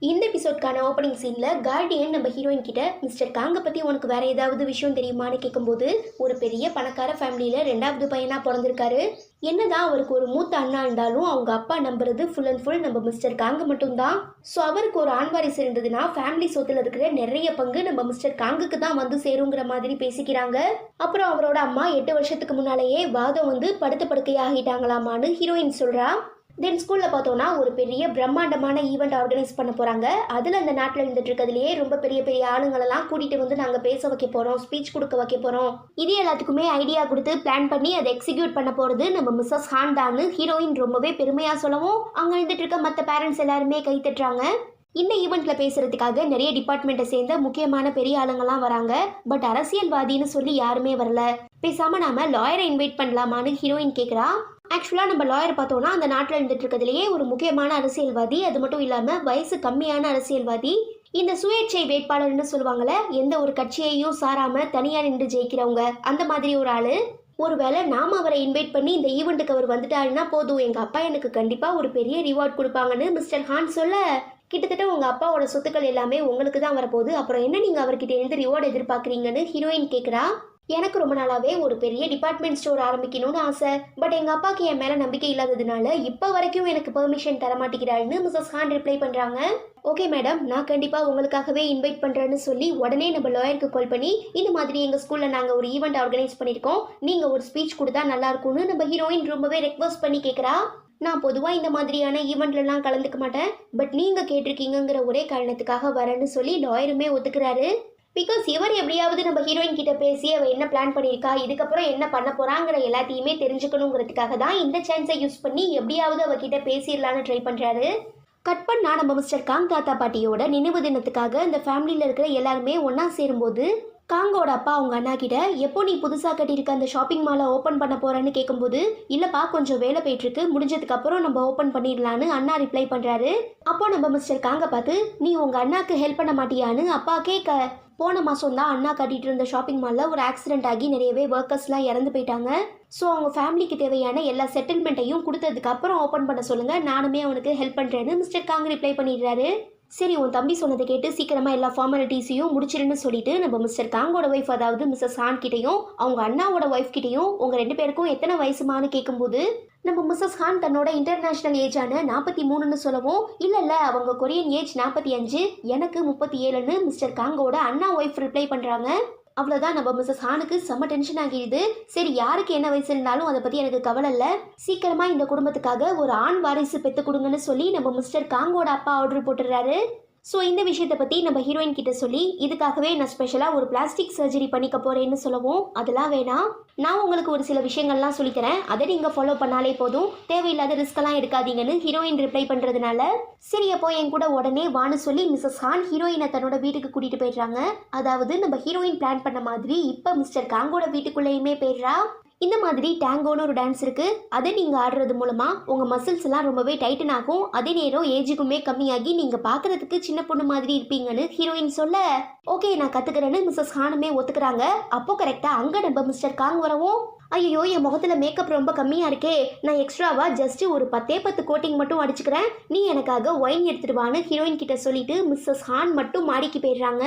இந்த எபிசோட்கான ஓப்பனிங் சீனில் கார்டியன் நம்ம ஹீரோயின் கிட்ட மிஸ்டர் காங்கை பற்றி உனக்கு வேற ஏதாவது விஷயம் தெரியுமான்னு கேட்கும்போது ஒரு பெரிய பணக்கார ஃபேமிலியில் ரெண்டாவது பையனாக பிறந்திருக்காரு. என்னதான் அவருக்கு ஒரு மூத்த அண்ணா இருந்தாலும் அவங்க அப்பா நம்புறது ஃபுல் அண்ட் ஃபுல் நம்ம மிஸ்டர் காங்கு மட்டும்தான். ஸோ அவருக்கு ஒரு ஆண் வாரிசு இருந்ததுன்னா ஃபேமிலி சொத்துல இருக்கிற நிறைய பங்கு நம்ம மிஸ்டர் காங்குக்கு தான் வந்து சேருங்கிற மாதிரி பேசிக்கிறாங்க. அப்புறம் அவரோட அம்மா 8 வருஷத்துக்கு முன்னாலேயே வாதம் வந்து படுத்த படுக்கையாக ஆகிட்டாங்களாமான்னு ஹீரோயின் சொல்றா. தென் ஸ்கூலில் பார்த்தோன்னா ஒரு பெரிய பிரம்மாண்டமான ஈவெண்ட் ஆர்கனைஸ் பண்ண போகிறாங்க. அதில் அந்த நாட்டில் இருந்துட்டு இருக்கிறதுலையே ரொம்ப பெரிய பெரிய ஆளுங்களெல்லாம் கூட்டிகிட்டு வந்து நாங்கள் பேச வைக்க போகிறோம், ஸ்பீச் கொடுக்க வைக்க போகிறோம். இது எல்லாத்துக்குமே ஐடியா கொடுத்து பிளான் பண்ணி அதை எக்ஸிக்யூட் பண்ண போகிறது நம்ம மிஸ்ஸஸ் ஹான் தான்னு ஹீரோயின் ரொம்பவே பெருமையாக சொல்லவும் அங்கே இருந்துட்டு இருக்க மற்ற பேரண்ட்ஸ் எல்லாருமே கை தட்டுறாங்க. இந்த ஈவெண்ட்ல பேசுறதுக்காக நிறைய டிபார்ட்மெண்ட்டை சேர்ந்த முக்கியமான பெரிய ஆளுங்கெல்லாம் வராங்க. பட் அரசியல்வாதின்னு சொல்லி யாருமே வரல. பேசாம நாம லாயரை இன்வைட் பண்ணலாமான்னு ஹீரோயின் கேட்குறா. ஆக்சுவலாக நம்ம லாயர் பார்த்தோன்னா அந்த நாட்டில் இருந்துட்டு இருக்கிறதுலையே ஒரு முக்கியமான அரசியல்வாதி. அது மட்டும் இல்லாமல் வயசு கம்மியான அரசியல்வாதி. இந்த சுயேட்சை வேட்பாளர்னு சொல்லுவாங்கள்ல, எந்த ஒரு கட்சியையும் சாராம தனியாக நின்று ஜெயிக்கிறவங்க, அந்த மாதிரி ஒரு ஆளு. ஒருவேளை நாம அவரை இன்வைட் பண்ணி இந்த ஈவெண்ட்டுக்கு அவர் வந்துட்டாருன்னா போதும், எங்கள் அப்பா எனக்கு கண்டிப்பாக ஒரு பெரிய ரிவார்ட் கொடுப்பாங்கன்னு மிஸ்டர் ஹான் சொல்ல, கிட்டத்தட்ட உங்கள் அப்பாவோட சொத்துக்கள் எல்லாமே உங்களுக்கு தான் வரப்போகுது, அப்புறம் என்ன நீங்கள் அவர்கிட்ட இருந்து ரிவார்டு எதிர்பார்க்குறீங்கன்னு ஹீரோயின் கேட்குறா. எனக்கு ரொம்ப நாளாவே ஒரு பெரிய டிபார்ட்மெண்ட் ஸ்டோர் ஆரம்பிக்கணும்னு ஆசை. பட் எங்கள் அப்பாவுக்கு என் மேலே நம்பிக்கை இல்லாததுனால இப்போ வரைக்கும் எனக்கு பெர்மிஷன் தர மாட்டேங்கிறாருன்னு மிஸ்ஸஸ் ஹான் ரிப்ளை பண்ணுறாங்க. ஓகே மேடம், நான் கண்டிப்பாக உங்களுக்காகவே இன்வைட் பண்ணுறேன்னு சொல்லி உடனே நம்ம லாயருக்கு கால் பண்ணி இந்த மாதிரி எங்கள் ஸ்கூலில் நாங்கள் ஒரு ஈவெண்ட் ஆர்கனைஸ் பண்ணியிருக்கோம், நீங்கள் ஒரு ஸ்பீச் கொடுத்தா நல்லா இருக்கும்னு நம்ம ஹீரோயின் ரொம்பவே ரெக்வஸ்ட் பண்ணி கேட்குறா. நான் பொதுவாக இந்த மாதிரியான ஈவெண்ட்லலாம் கலந்துக்க மாட்டேன், பட் நீங்கள் கேட்டிருக்கீங்கிற ஒரே காரணத்துக்காக வரேன்னு சொல்லி லாயருமே ஒத்துக்கிறாரு. பிகாஸ் இவர் எப்படியாவது நம்ம ஹீரோயின் கிட்ட பேசி அவ என்ன பிளான் பண்ணியிருக்கா, இதுக்கப்புறம் என்ன பண்ண போறாங்கிற எல்லாத்தையுமே தெரிஞ்சுக்கணுங்கிறதுக்காக தான் இந்த சான்ஸை யூஸ் பண்ணி எப்படியாவது அவகிட்ட பேசிடலான்னு ட்ரை பண்றாரு. கட் பண்ணா நம்ம மிஸ்டர் காங் தாத்தா பாட்டியோட நினைவு தினத்துக்காக இந்த ஃபேமிலியில் இருக்கிற எல்லாருமே ஒன்றா சேரும்போது காங்கோட அப்பா அவங்க அண்ணா கிட்ட எப்போ நீ புதுசாக கட்டியிருக்க அந்த ஷாப்பிங் மாலை ஓப்பன் பண்ண போறேன்னு கேட்கும்போது, இல்லப்பா கொஞ்சம் வேலை போயிட்டு இருக்கு, முடிஞ்சதுக்கு அப்புறம் நம்ம ஓப்பன் பண்ணிடலான்னு அண்ணா ரிப்ளை பண்றாரு. அப்போ நம்ம மிஸ்டர் காங்க பார்த்து நீ உங்க அண்ணாக்கு ஹெல்ப் பண்ண மாட்டியான்னு அப்பா கேட்க, போன மாதம் தான் அண்ணா கட்டிட்டு இருந்த ஷாப்பிங் மாலில் ஒரு ஆக்சிடென்ட் ஆகி நிறையவே ஒர்க்கர்ஸ்லாம் இறந்து போயிட்டாங்க. ஸோ அவங்க ஃபேமிலிக்கு தேவையான எல்லா செட்டில்மெண்ட்டையும் கொடுத்ததுக்கு அப்புறம் ஓப்பன் பண்ண சொல்லுங்க, நானுமே அவனுக்கு ஹெல்ப் பண்ணுறேன்னு மிஸ்டர் காங் ரிப்ளை பண்ணிடுறாரு. சரி, உன் தம்பி சொன்னதை கேட்டு சீக்கிரமாக எல்லா ஃபார்மாலிட்டிஸையும் முடிச்சிருன்னு சொல்லிட்டு நம்ம மிஸ்டர் காங்கோட ஒய்ஃப் அதாவது மிஸ்ஸஸ் ஹான் கிட்டையும் அவங்க அண்ணாவோட ஒய்ஃப் கிட்டையும் உங்கள் 2 பேருக்கும் எத்தனை வயசுமானு கேட்கும்போது நம்ம மிஸ்ஸஸ் ஹான் தன்னோட இன்டர்நேஷ்னல் ஏஜான 43ன்னு சொல்லவும், இல்லை அவங்க கொரியன் ஏஜ் 45, எனக்கு 37ன்னு மிஸ்டர் காங்கோட அண்ணா ஒய்ஃப் ரிப்ளை பண்ணுறாங்க. அவ்வளோதான், நம்ம மிஸ்ஸஸ் ஹானுக்கு செம்ம டென்ஷன் ஆகிடுது. சரி, யாருக்கு என்ன வயசு இருந்தாலும் அதை பற்றி எனக்கு கவலை இல்லை, சீக்கிரமாக இந்த குடும்பத்துக்காக ஒரு ஆண் வாரிசு பெற்று கொடுங்கன்னு சொல்லி நம்ம மிஸ்டர் காங்கோட அப்பா ஆர்டர் போட்டுடுறாரு. ஸோ இந்த விஷயத்தை பற்றி நம்ம ஹீரோயின் கிட்ட சொல்லி இதுக்காகவே நான் ஸ்பெஷலாக ஒரு பிளாஸ்டிக் சர்ஜரி பண்ணிக்க போகிறேன்னு சொல்லவும், அதெல்லாம் வேணாம், நான் உங்களுக்கு ஒரு சில விஷயங்கள்லாம் சொல்லித்தரேன், அதை நீங்கள் ஃபாலோ பண்ணாலே போதும், தேவையில்லாத ரிஸ்கெல்லாம் எடுக்காதீங்கன்னு ஹீரோயின் ரிப்ளை பண்ணுறதுனால சரி அப்போ என் கூட உடனே வான்னு சொல்லி மிஸ்ஸஸ் ஹான் ஹீரோயினை தன்னோட வீட்டுக்கு கூட்டிகிட்டு போயிடுறாங்க. அதாவது நம்ம ஹீரோயின் பிளான் பண்ண மாதிரி இப்போ மிஸ்டர் காங்கோட வீட்டுக்குள்ளேயுமே போயிடுறா. இந்த மாதிரி டேங்கோன்னு ஒரு டான்ஸ் இருக்குது, அதை நீங்கள் ஆடுறது மூலமாக உங்கள் மசில்ஸ் எல்லாம் ரொம்பவே டைட்டன் ஆகும், அதே நேரம் ஏஜுக்குமே கம்மியாகி நீங்கள் பார்க்குறதுக்கு சின்ன பொண்ணு மாதிரி இருப்பீங்கன்னு ஹீரோயின் சொல்ல, ஓகே நான் கற்றுக்கிறேன்னு மிஸ்ஸஸ் ஹானுமே ஒத்துக்கிறாங்க. அப்போ கரெக்டாக அங்கே நம்ம மிஸ்டர் காங் வரவும், ஐயோ என் முகத்தில் மேக்கப் ரொம்ப கம்மியாக இருக்கே, நான் எக்ஸ்ட்ராவாக ஜஸ்ட் ஒரு 10 கோட்டிங் மட்டும் அடிச்சுக்கிறேன், நீ எனக்காக ஒயின் எடுத்துடுவான்னு ஹீரோயின் கிட்ட சொல்லிட்டு மிஸ்ஸஸ் ஹான் மட்டும் மாடிக்கு போயிடுறாங்க.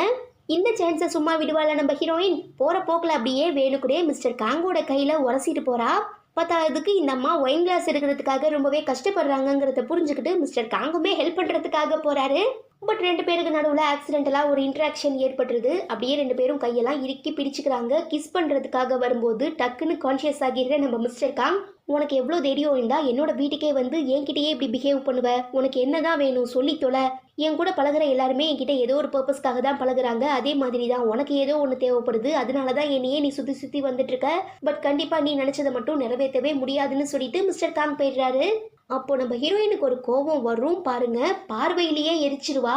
இந்த சான்ஸை சும்மா விடுவாள் நம்ம ஹீரோயின். போகிற போக்கில் அப்படியே வேணுக்குடே மிஸ்டர் காங்கோட கையில் உரசிட்டு போகிறா. பத்தாவதுக்கு இந்த அம்மா ஒயின் கிளாஸ் எடுக்கிறதுக்காக ரொம்பவே கஷ்டப்படுறாங்கங்கிறத புரிஞ்சுக்கிட்டு மிஸ்டர் காங்குமே ஹெல்ப் பண்ணுறதுக்காக போகிறாரு. பட் 2 பேருக்கு நடுவில் ஆக்சிடென்டலாக ஒரு இன்ட்ராக்ஷன் ஏற்பட்டுருது. அப்படியே 2 பேரும் கையெல்லாம் இறுக்கி பிடிச்சிக்கிறாங்க. கிஸ் பண்ணுறதுக்காக வரும்போது டக்குன்னு கான்ஷியஸ் ஆகிடுற நம்ம மிஸ்டர் காங், உனக்கு எவ்வளோ தைரியம் இருந்தால் என்னோட வீட்டுக்கே வந்து என்கிட்டயே இப்படி பிஹேவ் பண்ணுவ, உனக்கு என்னதான் வேணும் சொல்லி தொலை, என் கூட பழகிற எல்லாருமே என்கிட்ட ஏதோ ஒரு பர்பஸ்க்காக தான் பழகுறாங்க, அதே மாதிரி தான் உனக்கு ஏதோ ஒன்று தேவைப்படுது, அதனால தான் என்னையே நீ சுற்றி சுற்றி வந்துட்டு இருக்க, பட் கண்டிப்பாக நீ நினச்சதை மட்டும் நிறைவேற்றவே முடியாதுன்னு சொல்லிட்டு மிஸ்டர் காங் போயிடுறாரு. அப்போ நம்ம ஹீரோயினுக்கு ஒரு கோபம் வரும் பாருங்க, பார்வையிலேயே எரிச்சிருவா.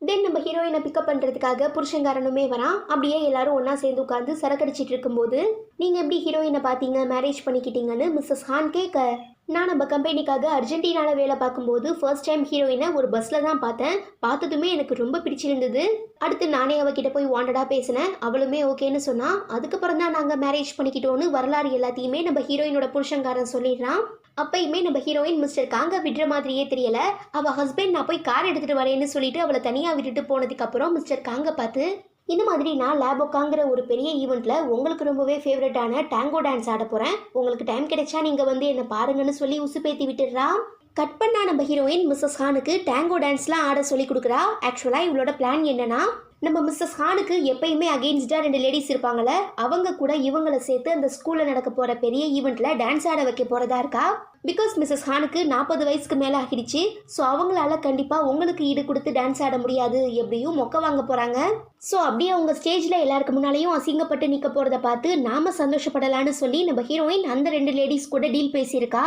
தென் நம்ம ஹீரோயினை பிக்கப் பண்ணுறதுக்காக புருஷங்காரனுமே வரான். அப்படியே எல்லாரும் ஒன்றா சேர்ந்து உட்காந்து சரக்கடிச்சிட்டு இருக்கும்போது, நீங்கள் எப்படி ஹீரோயினை பார்த்தீங்க, மேரேஜ் பண்ணிக்கிட்டீங்கன்னு மிஸ்ஸஸ் ஹான் கேட்க, நான் நம்ம கம்பெனிக்காக அர்ஜென்டினாவில் வேலை பார்க்கும்போது ஃபர்ஸ்ட் டைம் ஹீரோயினை ஒரு பஸ்ஸில் தான் பார்த்தேன், பார்த்ததுமே எனக்கு ரொம்ப பிடிச்சிருந்தது, அடுத்து நானே அவகிட்ட போய் வாண்டடாக பேசினேன், அவளுமே ஓகேன்னு சொன்னால், அதுக்கப்புறம் தான் நாங்கள் மேரேஜ் பண்ணிக்கிட்டோன்னு வரலாறு எல்லாத்தையுமே நம்ம ஹீரோயினோட புருஷங்காரன் சொல்லிடுறான். அப்பயுமே நம்ம ஹீரோயின் மிஸ்டர் காங்க விடுற மாதிரியே தெரியல. அவள் ஹஸ்பண்ட் நான் போய் கார் எடுத்துகிட்டு வரேன்னு சொல்லிட்டு அவளை தனியாக விட்டுட்டு போனதுக்கப்புறம் மிஸ்டர் காங்க பார்த்து இந்த மாதிரி நான் லேபோக்காங்கிற ஒரு பெரிய ஈவெண்ட்டில் உங்களுக்கு ரொம்பவே ஃபேவரட்டான டேங்கோ டான்ஸ் ஆட போகிறேன், உங்களுக்கு டைம் கிடைச்சா நீங்கள் வந்து என்னை பாருங்கன்னு சொல்லி உசுப்பேத்தி விட்டுடுறா. கட் பண்ணா நம்ம ஹீரோயின் மிஸ்ஸஸ் ஹானுக்கு டேங்கோ டான்ஸ்லாம் ஆட சொல்லி கொடுக்குறா. ஆக்சுவலாக இவளோட பிளான் என்னன்னா, நம்ம மிஸ்ஸஸ் ஹானுக்கு எப்பயுமே அகெயின்ஸ்டாக 2 லேடிஸ் இருப்பாங்கள்ல, அவங்க கூட இவங்களை சேர்த்து அந்த ஸ்கூலில் நடக்க போகிற பெரிய ஈவெண்ட்டில் டான்ஸ் ஆட வைக்க போகிறதா இருக்கா. பிகாஸ் மிஸ்ஸஸ் ஹானுக்கு 40 வயசுக்கு மேலே ஆகிடுச்சு. ஸோ அவங்களால கண்டிப்பாக உங்களுக்கு ஈடு கொடுத்து டான்ஸ் ஆட முடியாது, எப்படியும் மொக்க வாங்க போகிறாங்க. ஸோ அப்படியே அவங்க ஸ்டேஜில் எல்லாருக்கு முன்னாலேயும் அசிங்கப்பட்டு நிற்க போகிறத பார்த்து நாம் சந்தோஷப்படலான்னு சொல்லி நம்ம ஹீரோயின் அந்த 2 லேடிஸ் கூட டீல் பேசியிருக்கா.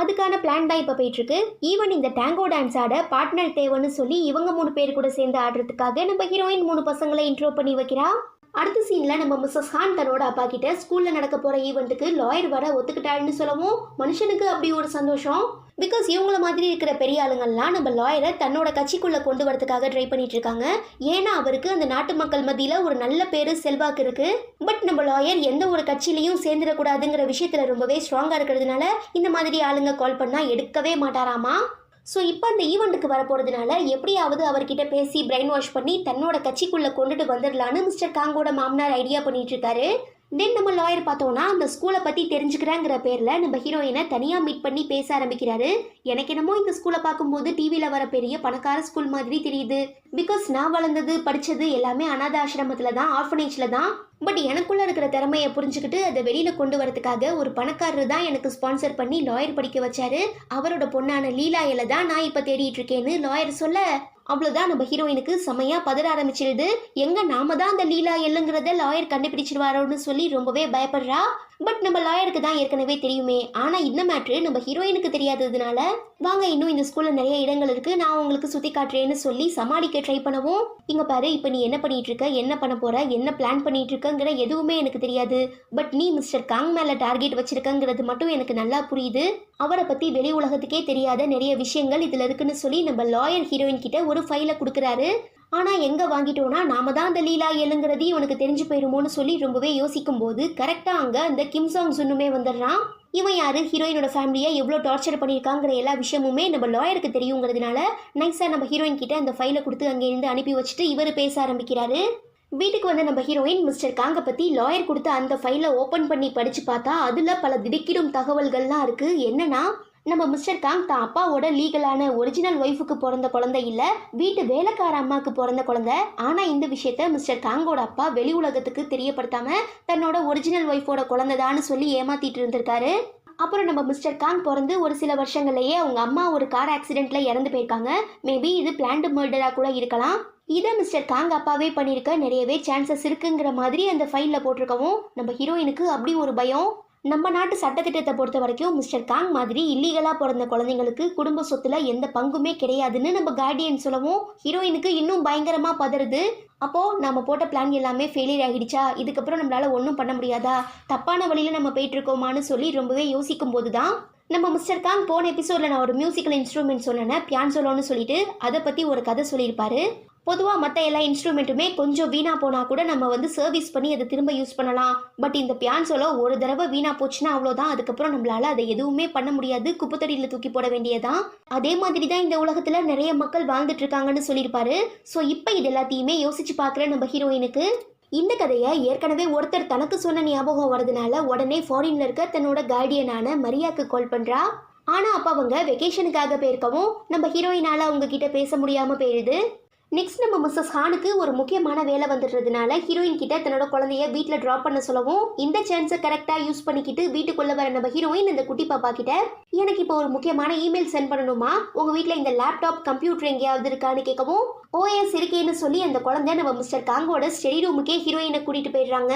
அதுக்கான பிளான் தான் இப்போ போயிட்டுருக்கு. ஈவன் இந்த டேங்கோ டான்ஸ் ஆட பார்ட்னர் தேவைன்னு சொல்லி இவங்க 3 பேர் கூட சேர்ந்து ஆடுறதுக்காக நம்ம ஹீரோயின் 3 பசங்களை இன்ட்ரோ பண்ணி வைக்கிறா. அடுத்த சீனில் நம்ம மிஸ்ஸஸ் ஹான் தன்னோட அப்பா கிட்ட ஸ்கூலில் நடக்க போகிற ஈவெண்ட்டுக்கு லாயர் வர ஒத்துக்கிட்டாருன்னு சொல்லவும் மனுஷனுக்கு அப்படி ஒரு சந்தோஷம். பிகாஸ் இவங்கள மாதிரி இருக்கிற பெரிய ஆளுங்கள்லாம் நம்ம லாயரை தன்னோட கட்சிக்குள்ளே கொண்டு வரதுக்காக ட்ரை பண்ணிட்டு இருக்காங்க. ஏன்னா அவருக்கு அந்த நாட்டு மக்கள் மத்தியில் ஒரு நல்ல பேரு செல்வாக்கு இருக்கு. பட் நம்ம லாயர் எந்த ஒரு கட்சியிலையும் சேர்ந்துடக்கூடாதுங்கிற விஷயத்தில் ரொம்பவே ஸ்ட்ராங்காக இருக்கிறதுனால இந்த மாதிரி ஆளுங்க கால் பண்ணால் எடுக்கவே மாட்டாராமா. ஸோ இப்போ அந்த ஈவெண்ட்டுக்கு வர போகிறதுனால எப்படியாவது அவர்கிட்ட பேசி பிரெயின் வாஷ் பண்ணி தன்னோட கட்சிக்குள்ளே கொண்டுட்டு வந்துடலான்னு மிஸ்டர் காங்கோட மாமனார் ஐடியா பண்ணிட்டு இருக்காரு. தென் நம்ம லாயர் பார்த்தோன்னா அந்த ஸ்கூலை பற்றி தெரிஞ்சுக்கிறேங்கிற பேரில் நம்ம ஹீரோயினை தனியாக மீட் பண்ணி பேச ஆரம்பிக்கிறாரு. எனக்கு என்னமோ இந்த ஸ்கூலை பார்க்கும்போது டிவியில் வர பெரிய பணக்கார ஸ்கூல் மாதிரி தெரியுது. பிகாஸ் நான் வளர்ந்தது படித்தது எல்லாமே அனாத ஆசிரமத்தில் தான், ஆர்ஃபனேஜில் தான். பட் எனக்குள்ளே இருக்கிற திறமையை புரிஞ்சுக்கிட்டு அதை வெளியில் கொண்டு வரதுக்காக ஒரு பணக்காரர் தான் எனக்கு ஸ்பான்சர் பண்ணி லாயர் படிக்க வச்சாரு. அவரோட பொண்ணான லீலாயில தான் நான் இப்போ தேடிட்டு இருக்கேன்னு லாயர் சொல்ல அவ்வளோதான் நம்ம ஹீரோயினுக்கு செமையா பதற ஆரம்பிச்சிருது. எங்க நாம தான் அந்த லீலா எல்லுங்கிறத லாயர் கண்டுபிடிச்சிருவாரோன்னு சொல்லி ரொம்பவே பயப்படுறா. பட் நம்ம லாயருக்கு தான் ஏற்கனவே தெரியுமே. ஆனால் இந்த மேட்ரு நம்ம ஹீரோயினுக்கு தெரியாததுனால வாங்க இன்னும் இந்த ஸ்கூலில் நிறைய இடங்கள் இருக்குது, நான் உங்களுக்கு சுற்றி காட்டுறேன்னு சொல்லி சமாளிக்க ட்ரை பண்ணவும், இங்கே பாரு இப்போ நீ என்ன பண்ணிட்டு இருக்க, என்ன பண்ண போற, என்ன பிளான் பண்ணிட்டு இருக்கங்கிற எதுவுமே எனக்கு தெரியாது. பட் நீ மிஸ்டர் காங் மேலே டார்கெட் வச்சிருக்கங்கிறது மட்டும் எனக்கு நல்லா புரியுது. அவரை பற்றி வெளி உலகத்துக்கே தெரியாத நிறைய விஷயங்கள் இதில் இருக்குன்னு சொல்லி நம்ம லாயர் ஹீரோயின் கிட்ட ஒரு ஃபைலை கொடுக்குறாரு. ஆனால் எங்கே வாங்கிட்டோன்னா நாம தான் அந்த லீலா எல்லுங்கிறதையும் இவனுக்கு தெரிஞ்சு போயிருமோன்னு சொல்லி ரொம்பவே யோசிக்கும் போது கரெக்டாக அங்கே அந்த கிம் சாங் சுன்னுமே வந்துடுறான். இவன் யார், ஹீரோயினோட ஃபேமிலியை எவ்வளோ டார்ச்சர் பண்ணியிருக்காங்கிற எல்லா விஷயமுமே நம்ம லாயருக்கு தெரியுங்கிறதுனால நைஸாக நம்ம ஹீரோயின் கிட்ட அந்த ஃபைலை கொடுத்து அங்கேருந்து அனுப்பி வச்சுட்டு இவர் பேச ஆரம்பிக்கிறாரு. வீட்டுக்கு வந்த நம்ம ஹீரோயின் மிஸ்டர் காங்கை பற்றி லாயர் கொடுத்த அந்த ஃபைலை ஓப்பன் பண்ணி படித்து பார்த்தா அதில் பல திடுக்கிடும் தகவல்கள்லாம் இருக்குது. என்னன்னா, நம்ம மிஸ்டர் காங் தான் அப்பாவோட லீகலான ஒரிஜினல் ஒய்ஃபுக்கு பிறந்த குழந்தை இல்லை, வீட்டு வேலைக்கார அம்மாவுக்கு பிறந்த குழந்தை. ஆனால் இந்த விஷயத்த மிஸ்டர் காங்கோட அப்பா வெளி உலகத்துக்கு தெரியப்படுத்தாம தன்னோட ஒரிஜினல் ஒய்ஃபோட குழந்தைதான்னு சொல்லி ஏமாத்திட்டு இருந்திருக்காரு. அப்புறம் நம்ம மிஸ்டர் காங் பிறந்து ஒரு சில வருஷங்கள்லேயே அவங்க அம்மா ஒரு கார் ஆக்சிடென்ட்ல இறந்து போயிருக்காங்க. மேபி இது பிளான்டு மர்டராக கூட இருக்கலாம். இதை மிஸ்டர் காங் அப்பாவே பண்ணியிருக்க நிறையவே சான்சஸ் இருக்குங்கிற மாதிரி அந்த ஃபைலில் போட்டிருக்கவும் நம்ம ஹீரோயினுக்கு அப்படி ஒரு பயம். நம்ம நாட்டு சட்டத்திட்டத்தை பொறுத்த வரைக்கும் மிஸ்டர் காங் மாதிரி இல்லீகலாக பிறந்த குழந்தைங்களுக்கு குடும்ப சொத்துல எந்த பங்குமே கிடையாதுன்னு நம்ம கார்டியன் சொல்லவும் ஹீரோயினுக்கு இன்னும் பயங்கரமாக பதறுது. அப்போது நம்ம போட்ட பிளான் எல்லாமே ஃபெயிலியர் ஆகிடுச்சா, இதுக்கப்புறம் நம்மளால் ஒன்றும் பண்ண முடியாதா, தப்பான வழியில் நம்ம போயிட்டுருக்கோமான்னு சொல்லி ரொம்பவே யோசிக்கும் போது தான் நம்ம மிஸ்டர் காங் போன எபிசோடில் நான் ஒரு மியூசிக்கல் இன்ஸ்ட்ருமெண்ட் சொன்னேன், பியான்சோலோன்னு சொல்லிட்டு அதை பற்றி ஒரு கதை சொல்லியிருப்பாரு. பொதுவாக மற்ற எல்லா இன்ஸ்ட்ருமெண்ட்டுமே கொஞ்சம் வீணாக போனால் கூட நம்ம வந்து சர்வீஸ் பண்ணி அதை திரும்ப யூஸ் பண்ணலாம். பட் இந்த பியான்சோலோ ஒரு தடவை வீணாக போச்சுன்னா அவ்வளோதான், அதுக்கப்புறம் நம்மளால் அதை எதுவுமே பண்ண முடியாது, குப்பைத்தடியில் தூக்கி போட வேண்டியதான். அதே மாதிரி தான் இந்த உலகத்தில் நிறைய மக்கள் வாழ்ந்துட்டு இருக்காங்கன்னு சொல்லியிருப்பாரு. ஸோ இப்போ இது எல்லாத்தையுமே யோசிச்சு பார்க்குற நம்ம ஹீரோயினுக்கு இந்த கதையை ஏற்கனவே ஒருத்தர் தனக்கு சொன்ன ஞாபகம் வரதுனால உடனே ஃபாரின்ல இருக்க தன்னோட கார்டியனான மரியாக்கு கால் பண்ணுறா. ஆனால் அப்போ அவங்க வெக்கேஷனுக்காக போயிருக்கவும் நம்ம ஹீரோயினால் அவங்க கிட்ட பேச முடியாமல் போயிடுது. நெக்ஸ்ட் நம்ம மிஸ்ஸஸ் ஹானுக்கு ஒரு முக்கியமான வேலை வந்துடுறதுனால ஹீரோயின் கிட்ட தன்னோட குழந்தைய வீட்டில் ட்ராப் பண்ண சொல்லவும் இந்த சான்ஸை கரெக்டாக யூஸ் பண்ணிக்கிட்டு வீட்டுக்குள்ளே வர நம்ம ஹீரோயின் இந்த குட்டி பாப்பா கிட்ட எனக்கு இப்போ ஒரு முக்கியமான இமெயில் சென்ட் பண்ணணுமா, உங்கள் வீட்டில் இந்த லேப்டாப் கம்ப்யூட்டர் எங்கேயாவது இருக்கான்னு கேட்கவும் ஓஎஸ் இருக்கேன்னு சொல்லி அந்த குழந்தை நம்ம மிஸ்டர் காங்கோட ஸ்டடி ரூமுக்கே ஹீரோயினை கூட்டிகிட்டு போயிடுறாங்க.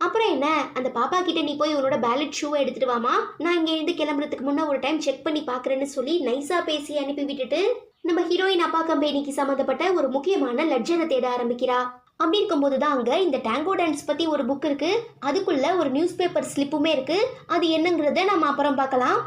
அப்புறம் என்ன, அந்த பாப்பா கிட்ட நீ போய் உன்னோட பேலட் ஷூவை எடுத்துட்டு வாமா, நான் இங்கே இருந்து கிளம்புறதுக்கு முன்னே ஒரு டைம் செக் பண்ணி பார்க்குறேன்னு சொல்லி நைஸாக பேசி அனுப்பி விட்டுட்டு நம்ம ஹீரோயின் அப்பா கம்பெனிக்கு சம்மந்தப்பட்ட ஒரு முக்கியமான லெட்ஜரை தேட ஆரம்பிக்கிறா. அப்படி இருக்கும்போது தான் அங்கே இந்த டேங்கோ டான்ஸ் பற்றி ஒரு புக் இருக்குது, அதுக்குள்ளே ஒரு நியூஸ் பேப்பர் ஸ்லிப்புமே இருக்குது. அது என்னங்கிறத நம்ம அப்புறம் பார்க்கலாம்.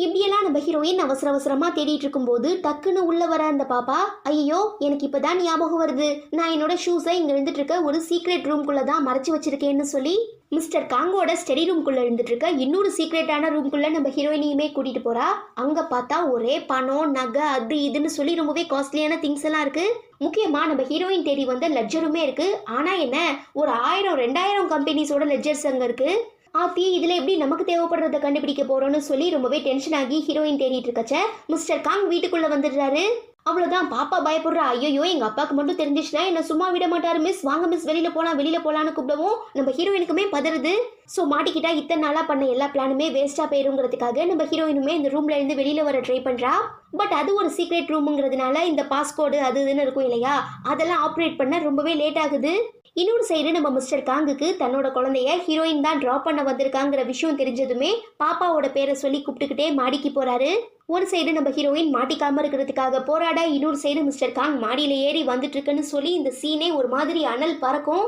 இப்படியெல்லாம் நம்ம ஹீரோயின் அவசர அவசரமாக தேடிட்டு இருக்கும்போது டக்குன்னு உள்ள வர அந்த பாப்பா, ஐயோ எனக்கு இப்போதான் ஞாபகம் வருது, நான் என்னோட ஷூஸை இங்கே இருந்துட்டு இருக்க ஒரு சீக்ரெட் ரூம்குள்ளே தான் மறைச்சு வச்சிருக்கேன்னு சொல்லி மிஸ்டர் காங்கோட ஸ்டடி ரூம்குள்ளே இருந்துட்டு இருக்க இன்னொரு சீக்ரெட்டான ரூம்குள்ளே நம்ம ஹீரோயினையுமே கூட்டிகிட்டு போகிறா. அங்கே பார்த்தா ஒரே பணம் நகை அது இதுன்னு சொல்லி ரொம்பவே காஸ்ட்லியான திங்ஸ் எல்லாம் இருக்குது. முக்கியமாக நம்ம ஹீரோயின் தேடி வந்த லெட்ஜருமே இருக்குது. ஆனால் என்ன, ஒரு 1000-2000 கம்பெனிஸோட லெட்ஜர்ஸ் அங்கே இருக்குது. ஆத்தி இதில் எப்படி நமக்கு தேவைப்படுறதை கண்டுபிடிக்க போகிறோன்னு சொல்லி ரொம்பவே டென்ஷன் ஆகி ஹீரோயின் தேடிட்டு இருக்கச்ச மிஸ்டர் காங் வீட்டுக்குள்ளே வந்துடுறாரு. அவ்வளோதான் பாப்பா பயப்படுறா. ஐயோ எங்கள் அப்பாவுக்கு மட்டும் தெரிஞ்சிச்சுன்னா என்ன சும்மா விட மாட்டாரு மிஸ், வாங்க மிஸ் வெளியில் போகலான்னு கூப்பிடவும் நம்ம ஹீரோயினுக்குமே பதறுது. ஸோ மாட்டிக்கிட்டா இத்தனை நாளாக பண்ண எல்லா பிளானுமே வேஸ்ட்டாக போயிருங்கிறதுக்காக நம்ம ஹீரோயினுமே இந்த ரூமில் இருந்து வெளியில் வர ட்ரை பண்ணுறா. பட் அது ஒரு சீக்ரெட் ரூமுங்கிறதுனால இந்த பாஸ்கோடு அது இதுன்னு இருக்கும் இல்லையா, அதெல்லாம் ஆப்ரேட் பண்ண ரொம்பவே லேட் ஆகுது. இன்னொரு சைடு நம்ம மிஸ்டர் காங்குக்கு தன்னோட குழந்தைய ஹீரோயின் தான் ட்ராப் பண்ண வந்திருக்காங்கிற விஷயம் தெரிஞ்சதுமே பாப்பாவோட பேரை சொல்லி கூப்பிட்டுக்கிட்டே மாடிக்கு போறாரு. ஒரு சைடு நம்ம ஹீரோயின் மாட்டிக்காம இருக்கிறதுக்காக போராட, இன்னொரு சைடு மிஸ்டர் காங் மாடியில ஏறி வந்துட்டு இருக்குன்னு சொல்லி இந்த சீனே ஒரு மாதிரி அனல் பறக்கும்.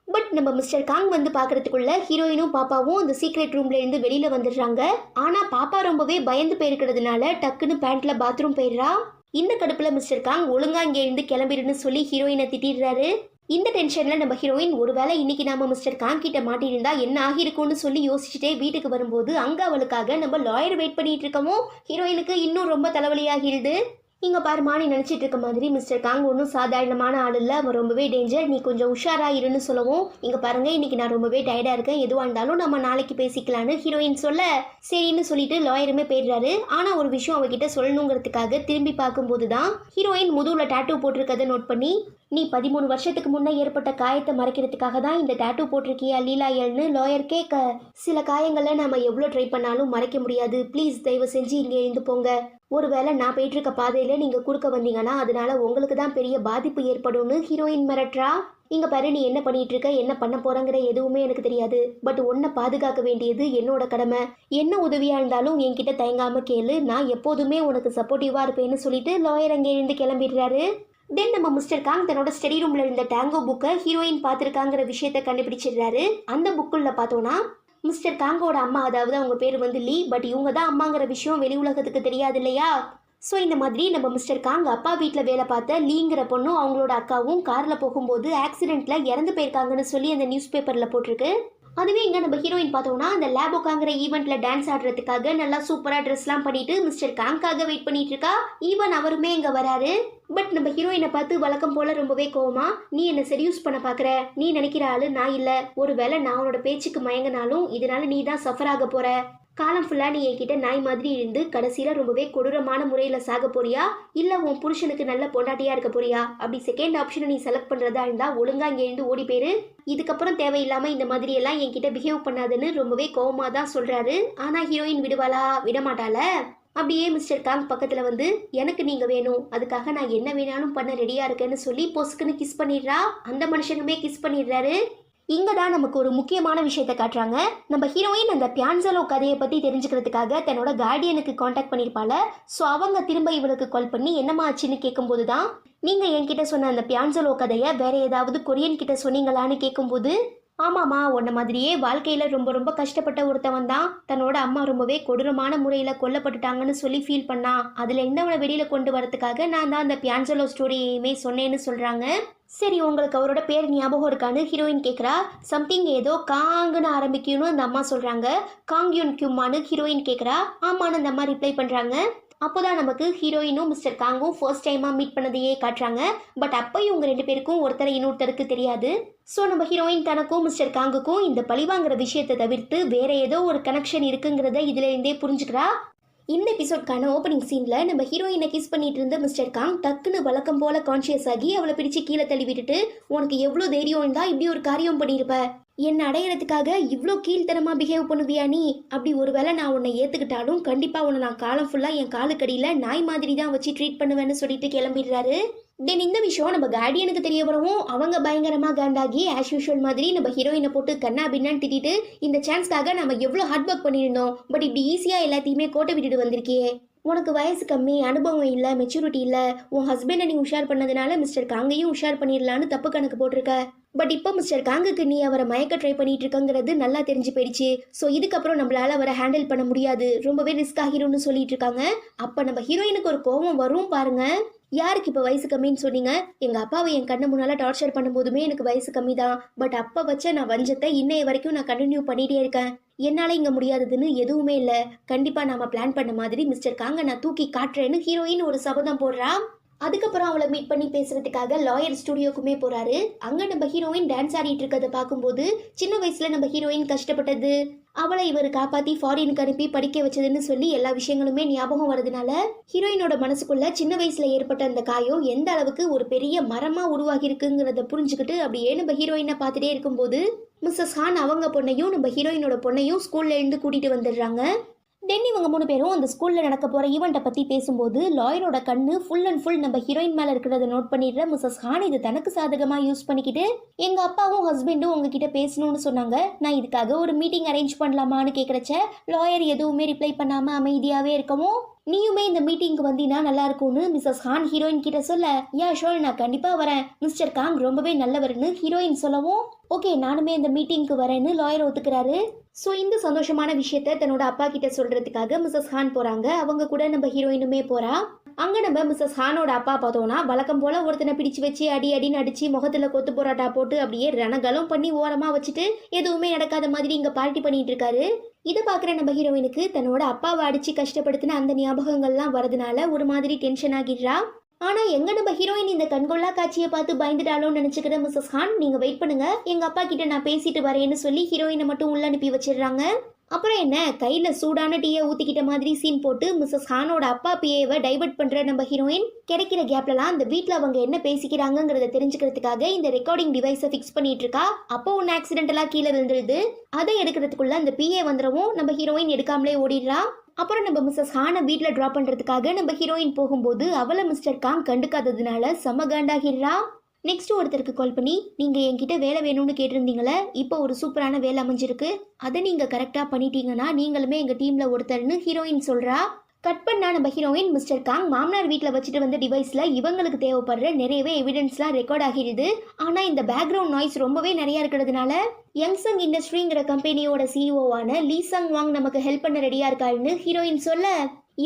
பட் நம்ம மிஸ்டர் காங் வந்து பார்க்கறதுக்குள்ள ஹீரோயினும் பாப்பாவும் அந்த சீக்ரெட் ரூம்ல இருந்து வெளியில வந்துடுறாங்க. ஆனா பாப்பா ரொம்பவே பயந்து போயிருக்கிறதுனால டக்குன்னு பேண்ட்ல பாத்ரூம் போயிடுறா. இந்த கடுப்புல மிஸ்டர் காங் ஒழுங்கா இங்கே இருந்து கிளம்பிடுன்னு சொல்லி ஹீரோயினை திட்டிடுறாரு. இந்த டென்ஷன்ல நம்ம ஹீரோயின் ஒருவேளை இன்னைக்கு நாம மிஸ்டர் காங் கிட்ட மாட்டியிருந்தா என்ன ஆகிருக்கும்னு சொல்லி யோசிச்சுட்டே வீட்டுக்கு வரும்போது அங்க அவளுக்காக நம்ம லாயர் வெயிட் பண்ணிட்டு இருக்கமோ ஹீரோயினுக்கு இன்னும் ரொம்ப தலைவலியாகிடுது. இங்கே பாருமா, நீ நினச்சிட்டு இருக்க மாதிரி மிஸ்டர் காங் ஒன்றும் சாதாரணமான ஆள் இல்லை, அவன் ரொம்பவே டேஞ்சர், நீ கொஞ்சம் உஷாராயிருன்னு சொல்லவும், இங்கே பாருங்கள் இன்றைக்கி நான் ரொம்பவே டயர்டாக இருக்கேன், எதுவாக இருந்தாலும் நம்ம நாளைக்கு பேசிக்கலான்னு ஹீரோயின் சொல்ல சரின்னு சொல்லிட்டு லாயருமே போயிடுறாரு. ஆனால் ஒரு விஷயம் அவகிட்ட சொல்லணுங்கிறதுக்காக திரும்பி பார்க்கும்போது தான் ஹீரோயின் முதுகில் டாட்டூ போட்டிருக்கதை நோட் பண்ணி, நீ 13 வருஷத்துக்கு முன்னே ஏற்பட்ட காயத்தை மறைக்கிறதுக்காக தான் இந்த டாட்டூ போட்டிருக்கியா லீலாயல்னு லாயர் கேட்க, சில காயங்களை நம்ம எவ்வளோ ட்ரை பண்ணாலும் மறைக்க முடியாது, ப்ளீஸ் தயவு செஞ்சு இங்கே இருந்து போங்க, ஒருவேளை நான் போயிட்டு இருக்க பாதையில நீங்க குறுக்க வந்தீங்கன்னா அதனால உங்களுக்கு தான் பெரிய பாதிப்பு ஏற்படும்னு ஹீரோயின் மிரட்டுறா. இங்க பாரு, நீ என்ன பண்ணிட்டு இருக்க, என்ன பண்ண போறங்கிற எதுவுமே எனக்கு தெரியாது, பட் உன்னை பாதுகாக்க வேண்டியது என்னோட கடமை, என்ன உதவியா இருந்தாலும் என்கிட்ட தயங்காம கேளு, நான் எப்போதுமே உனக்கு சப்போர்ட்டிவா இருப்பேன்னு சொல்லிட்டு லாயர் அங்கே இருந்து கிளம்பிடுறாரு. தென் நம்ம மிஸ்டர் காங் தன்னோட ஸ்டடி ரூம்ல இருந்த டேங்கோ புக்கை ஹீரோயின் பார்த்துருக்காங்கிற விஷயத்த கண்டுபிடிச்சிடுறாரு. அந்த புக்குள்ள பார்த்தோன்னா மிஸ்டர் காங்கோட அம்மா, அதாவது அவங்க பேர் வந்து லீ, பட் இவங்க தான் அம்மாங்கிற விஷயம் வெளி உலகத்துக்கு தெரியாது இல்லையா. ஸோ இந்த மாதிரி நம்ம மிஸ்டர் காங் அப்பா வீட்டில் வேலை பார்த்த லீங்கிற பொண்ணும் அவங்களோட அக்காவும் காரில் போகும்போது ஆக்சிடெண்ட்டில் இறந்து போயிருக்காங்கன்னு சொல்லி அந்த நியூஸ் பேப்பரில் போட்டிருக்கு. அதுவே இங்கே நம்ம ஹீரோயின் பார்த்தோம்னா அந்த லேபோக்காங்கிற ஈவெண்ட்டில் டான்ஸ் ஆடுறதுக்காக நல்லா சூப்பராக ட்ரெஸ்லாம் பண்ணிட்டு மிஸ்டர் காங்காக வெயிட் பண்ணிட்டு இருக்கா. ஈவன் அவருமே இங்கே வராரு. பட் நம்ம ஹீரோயினை பார்த்து வழக்கம் போல ரொம்பவே கோவமா, நீ என்ன செடியூஸ் பண்ண பார்க்குற, நீ நினைக்கிற ஆளு நான் இல்லை, ஒருவேளை நான் உன்னோட பேச்சுக்கு மயங்கினாலும் இதனால நீ தான் சஃபர் ஆக போற, காலம் ஃபுல்லாக நீ என்கிட்ட நாய் மாதிரி இருந்து கடைசியில் ரொம்பவே கொடூரமான முறையில் சாக போறியா, இல்லை உன் புருஷனுக்கு நல்ல பொண்டாட்டியாக இருக்க போறியா, அப்படி செகண்ட் ஆப்ஷனை நீ செலக்ட் பண்ணுறதா இருந்தால் ஒழுங்காக இங்கே இருந்து ஓடி போயிரு, இதுக்கப்புறம் தேவையில்லாமல் இந்த மாதிரி எல்லாம் என்கிட்ட பிஹேவ் பண்ணாதுன்னு ரொம்பவே கோவமாக தான் சொல்கிறாரு. ஆனால் ஹீரோயின் விடுவாளா, விடமாட்டாள. அப்படியே மிஸ்டர் காங் பக்கத்தில் வந்து, எனக்கு நீங்கள் வேணும், அதுக்காக நான் என்ன வேணாலும் பண்ண ரெடியாக இருக்கேன்னு சொல்லி பொஸ்க்குன்னு கிஸ் பண்ணிடுறா. அந்த மனுஷனுமே கிஸ் பண்ணிடுறாரு. இங்கே தான் நமக்கு ஒரு முக்கியமான விஷயத்தை காட்டுறாங்க. நம்ம ஹீரோயின் அந்த பியான்சலோ கதையை பற்றி தெரிஞ்சுக்கிறதுக்காக தன்னோட கார்டியனுக்கு காண்டாக்ட் பண்ணியிருப்பாள். ஸோ அவங்க திரும்ப இவளுக்கு கால் பண்ணி என்னம்மா ஆச்சுன்னு கேட்கும்போது தான், நீங்கள் என்கிட்ட சொன்ன அந்த பியான்சலோ கதையை வேற ஏதாவது கொரியன் கிட்ட சொன்னீங்களான்னு கேட்கும்போது, ஆமாம்மா, உன்ன மாதிரியே வாழ்க்கையில் ரொம்ப ரொம்ப கஷ்டப்பட்ட ஒருத்தவன் தான் தன்னோட அம்மா ரொம்பவே கொடூரமான முறையில் கொல்லப்பட்டுட்டாங்கன்னு சொல்லி ஃபீல் பண்ணான், அதில் இருந்தவனை வெளியில் கொண்டு வரதுக்காக நான் தான் அந்த பியான்சலோ ஸ்டோரியையுமே சொன்னேன்னு சொல்கிறாங்க. சரி, உங்களுக்கு அவரோட பேர் ஞாபகம் இருக்கான்னு ஹீரோயின் கேட்குறா. சம்திங் ஏதோ காங்குன்னு ஆரம்பிக்கணும்னு அந்த அம்மா சொல்கிறாங்க. காங்யூன் கியூமான்னு ஹீரோயின் கேட்குறா. ஆமான்னு அந்த அம்மா ரிப்ளை பண்ணுறாங்க. அப்போதான் நமக்கு ஹீரோயினும் மிஸ்டர் காங்கும் ஃபர்ஸ்ட் டைமாக மீட் பண்ணதையே காட்டுறாங்க. பட் அப்போ இவங்க 2 பேருக்கும் ஒருத்தரை இன்னொருத்தருக்கு தெரியாது. ஸோ நம்ம ஹீரோயின் தனக்கும் மிஸ்டர் காங்குக்கும் இந்த பழிவாங்கிற விஷயத்தை தவிர்த்து வேற ஏதோ ஒரு கனெக்ஷன் இருக்குங்கிறத இதுல இருந்தே புரிஞ்சுக்கிறா. இந்த எபிசோட்கான ஓப்பனிங் சீனில் நம்ம ஹீரோயினை கிஸ் பண்ணிட்டு இருந்த மிஸ்டர் காங் டக்குன்னு வழக்கம் போல கான்ஷியஸ் ஆகி அவளை பிடிச்சி கீழே தள்ளி விட்டுட்டு, உனக்கு எவ்வளோ தைரியம் இருந்தால் இப்படி ஒரு காரியம் பண்ணியிருப்ப, என்னை அடையிறதுக்காக இவ்வளோ கீழ்த்தனமாக பிஹேவ் பண்ணுவியா நீ, அப்படி ஒருவேளை நான் உன்னை ஏற்றுக்கிட்டாலும் கண்டிப்பாக உன்னை நான் காலம் ஃபுல்லாக என் காலுக்கடியில் நாய் மாதிரி தான் வச்சு ட்ரீட் பண்ணுவேன்னு சொல்லிட்டு கிளம்பிடுறாரு. தென் இந்த விஷயம் நம்ம கார்டியனுக்கு தெரிய வரவும் அவங்க பயங்கரமாக காண்டாகி ஆஸ் யூஷுவல் மாதிரி நம்ம ஹீரோயினை போட்டு கண்ணா பின்னான்னு திட்டிட்டு, இந்த சான்ஸ்க்காக நம்ம எவ்வளோ ஹார்ட் ஒர்க் பண்ணியிருந்தோம், பட் இப்படி ஈஸியாக எல்லாத்தையுமே கோட்டை விட்டுட்டு வந்திருக்கியே, உனக்கு வயசு கம்மி, அனுபவம் இல்லை, மெச்சூரிட்டி இல்லை, உன் ஹஸ்பண்டை நீ உஷார் பண்ணதுனால மிஸ்டர் காங்கையும் உஷார் பண்ணிடலான்னு தப்பு கணக்கு போட்டிருக்க. பட் இப்போ மிஸ்டர் காங்குக்கு நீ அவரை மயக்க ட்ரை பண்ணிட்டு இருக்கங்கிறது நல்லா தெரிஞ்சு போயிடுச்சு. ஸோ இதுக்கப்புறம் நம்மளால அவரை ஹேண்டில் பண்ண முடியாது, ரொம்பவே ரிஸ்க் ஆகிரும்னு சொல்லிட்டு இருக்காங்க. அப்போ நம்ம ஹீரோயினுக்கு ஒரு கோபம் வரும் பாருங்க. யாருக்கு இப்போ வயசு கம்மின்னு சொன்னீங்க? எங்கள் அப்பாவை என் கண்ணு முன்னால் டார்ச்சர் பண்ணும்போதுமே எனக்கு வயசு கம்மி தான். பட் அப்போ வச்ச நான் வஞ்சத்தை இன்னைய வரைக்கும் நான் கண்டினியூ பண்ணிகிட்டே இருக்கேன். என்னால் இங்கே முடியாததுன்னு எதுவுமே இல்லை. கண்டிப்பாக நாம் பிளான் பண்ண மாதிரி மிஸ்டர் காங்கை நான் தூக்கி காட்டுறேன்னு ஹீரோயின் ஒரு சபதம் போடுறா. அதுக்கப்புறம் அவளை மீட் பண்ணி பேசுறதுக்காக லாயர் ஸ்டுடியோக்குமே போறாரு. அங்க நம்ம ஹீரோயின் டான்ஸ் ஆடிட்டு இருக்கிறத பார்க்கும்போது சின்ன வயசுல நம்ம ஹீரோயின் கஷ்டப்பட்டது, அவளை இவர் காப்பாத்தி ஃபாரினுக்கு அனுப்பி படிக்க வச்சதுன்னு சொல்லி எல்லா விஷயங்களுமே ஞாபகம் வரதுனால ஹீரோயினோட மனசுக்குள்ள சின்ன வயசுல ஏற்பட்ட அந்த காயம் எந்த அளவுக்கு ஒரு பெரிய மரமா உருவாகி இருக்குங்கிறத புரிஞ்சுக்கிட்டு அப்படியே நம்ம ஹீரோயினை பார்த்துட்டே இருக்கும்போது மிஸ்ஸஸ் ஹான் அவங்க பொண்ணையும் நம்ம ஹீரோயினோட பொண்ணையும் ஸ்கூல்ல இருந்து கூட்டிட்டு வந்துடுறாங்க. தென் இவங்க 3 பேரும் அந்த ஸ்கூலில் நடக்க போகிற ஈவெண்ட்டை பற்றி பேசும்போது லாயரோட கண்ணு ஃபுல் அண்ட் ஃபுல் நம்ம ஹீரோயின் மேலே இருக்கிறத நோட் பண்ணிடுற மிஸ்ஸஸ் ஹான் இது தனக்கு சாதகமாக யூஸ் பண்ணிக்கிட்டு, எங்கள் அப்பாவும் ஹஸ்பண்டும் உங்ககிட்ட பேசணும்னு சொன்னாங்க, நான் இதுக்காக ஒரு மீட்டிங் அரேஞ்ச் பண்ணலாமான்னு கேட்குறச்ச லாயர் எதுவுமே ரிப்ளை பண்ணாமல் அமைதியாகவே இருக்கவும், நீயுமே இந்த மீட்டிங்க்கு வந்தீங்கன்னா நல்லா இருக்கும்னு மிஸ்ஸஸ் ஹான் ஹீரோயின் கிட்ட சொல்ல, யா ஷோர் நான் கண்டிப்பாக வரேன், மிஸ்டர் காங் ரொம்பவே நல்லவர்னு ஹீரோயின் சொல்லவும், ஓகே நானுமே இந்த மீட்டிங்க்கு வரேன்னு லாயர் ஒத்துக்கிறாரு. ஸோ இந்த சந்தோஷமான விஷயத்த தன்னோட அப்பா கிட்ட சொல்றதுக்காக மிஸ்ஸஸ் ஹான் போறாங்க. அவங்க கூட நம்ம ஹீரோயினுமே போறா. அங்க நம்ம மிஸ்ஸஸ் ஹானோட அப்பா பார்த்தோம்னா வழக்கம் போல ஒருத்தனை பிடிச்சு வச்சு அடின்னு அடிச்சு முகத்துல கொத்து போராட்டா போட்டு அப்படியே ரணகலம் பண்ணி ஓரமா வச்சுட்டு எதுவுமே நடக்காத மாதிரி இங்க பார்ட்டி பண்ணிட்டு இருக்காரு. இதை பாக்குற நம்ம ஹீரோயினுக்கு தன்னோட அப்பாவை அடிச்சு கஷ்டப்படுத்தின அந்த ஞாபகங்கள்லாம் வரதுனால ஒரு மாதிரி டென்ஷன் ஆகிடுறா. ஆனா எங்க நம்ம ஹீரோயின் இந்த கண்கொள்ளா காட்சியை பார்த்து பயந்துட்டாலோன்னு நினைச்சுக்கிற மிஸ்ஸஸ் ஹான், நீங்க வெயிட் பண்ணுங்க, எங்க அப்பா கிட்ட நான் பேசிட்டு வரேன்னு சொல்லி ஹீரோயினை மட்டும் உள்ள அனுப்பி வச்சிடுறாங்க. அப்புறம் என்ன, கையில சூடான டீயை ஊத்திக்கிட்ட மாதிரி சீன் போட்டு மிஸ்ஸஸ் ஹானோட அப்பா பிஏவை டைவர்ட் பண்ற நம்ம ஹீரோயின் கிடைக்கிற கேப்லலாம் அந்த வீட்டில் அவங்க என்ன பேசிக்கிறாங்கிறத தெரிஞ்சுக்கிறதுக்காக இந்த ரெக்கார்டிங் டிவைஸை ஃபிக்ஸ் பண்ணிட்டு இருக்கா. அப்போ ஒன்று ஆக்சிடென்டலாக கீழே விழுந்துருது. அதை எடுக்கிறதுக்குள்ள அந்த பிஏ வந்துடவும் நம்ம ஹீரோயின் எடுக்காமலே ஓடிடுறா. அப்புறம் நம்ம மிஸ்ஸஸ் ஹானை வீட்டில் ட்ராப் பண்ணுறதுக்காக நம்ம ஹீரோயின் போகும்போது அவளை மிஸ்டர் காங் கண்டுக்காததுனால செம காண்டாகிடுறா. நெக்ஸ்ட் ஒருத்தருக்கு கால் பண்ணி, நீங்கள் என்கிட்ட வேலை வேணும்னு கேட்டிருந்தீங்களே, இப்போ ஒரு சூப்பரான வேலை அமைஞ்சிருக்கு, அதை நீங்கள் கரெக்டாக பண்ணிட்டீங்கன்னா நீங்களுமே எங்கள் டீமில் ஒருத்தர்னு ஹீரோயின் சொல்கிறா. கட் பண்ணா நம்ம ஹீரோயின் மிஸ்டர் காங் மாமனார் வீட்டில் வச்சுட்டு வந்த டிவைஸில் இவங்களுக்கு தேவைப்படுற நிறையவே எவிடன்ஸ்லாம் ரெக்கார்ட் ஆகிடுது. ஆனால் இந்த பேக்ரவுண்ட் நாய்ஸ் ரொம்பவே நிறையா இருக்கிறதுனால யங்சங் இண்டஸ்ட்ரிங்கிற கம்பெனியோட சிஇஓவான லீ சங் வாங் நமக்கு ஹெல்ப் பண்ண ரெடியாக இருக்காருன்னு ஹீரோயின் சொல்ல,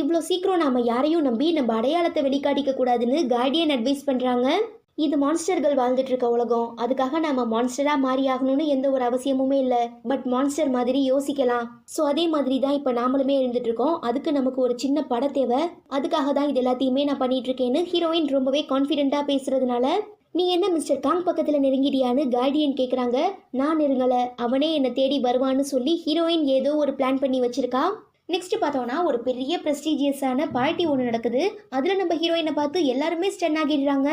இவ்வளோ சீக்கிரம் நாம் யாரையும் நம்பி நம்ம அடையாளத்தை வெளிக்காட்டிக்க கூடாதுன்னு கார்டியன் அட்வைஸ் பண்ணுறாங்க. இது மான்ஸ்டர்கள் வாழ்ந்துட்டு இருக்க உலகம், அதுக்காக நாம மான்ஸ்டரா மாறி ஆகணும்னு எந்த ஒரு அவசியமுமே இல்லை. பட் மான்ஸ்டர் மாதிரி யோசிக்கலாம். ஸோ அதே மாதிரி தான் இப்போ நாமளுமே இருந்துட்டு இருக்கோம். அதுக்கு நமக்கு ஒரு சின்ன பட தேவை, அதுக்காக தான் இது எல்லாத்தையுமே நான் பண்ணிட்டு இருக்கேன்னு ஹீரோயின் ரொம்பவே கான்ஃபிடென்ட்டா பேசுறதுனால, நீ என்ன மிஸ்டர் காங் பக்கத்தில் நெருங்கிடியான்னு கார்டியன் கேட்குறாங்க. நான் நெருங்கலை, அவனே என்னை தேடி வருவான்னு சொல்லி ஹீரோயின் ஏதோ ஒரு பிளான் பண்ணி வச்சிருக்கா. நெக்ஸ்ட் பார்த்தோம்னா ஒரு பெரிய ப்ரெஸ்டீஜியஸான பார்ட்டி ஒன்று நடக்குது. அதில் நம்ம ஹீரோயினை பார்த்து எல்லாருமே ஸ்டன் ஆகிடுறாங்க.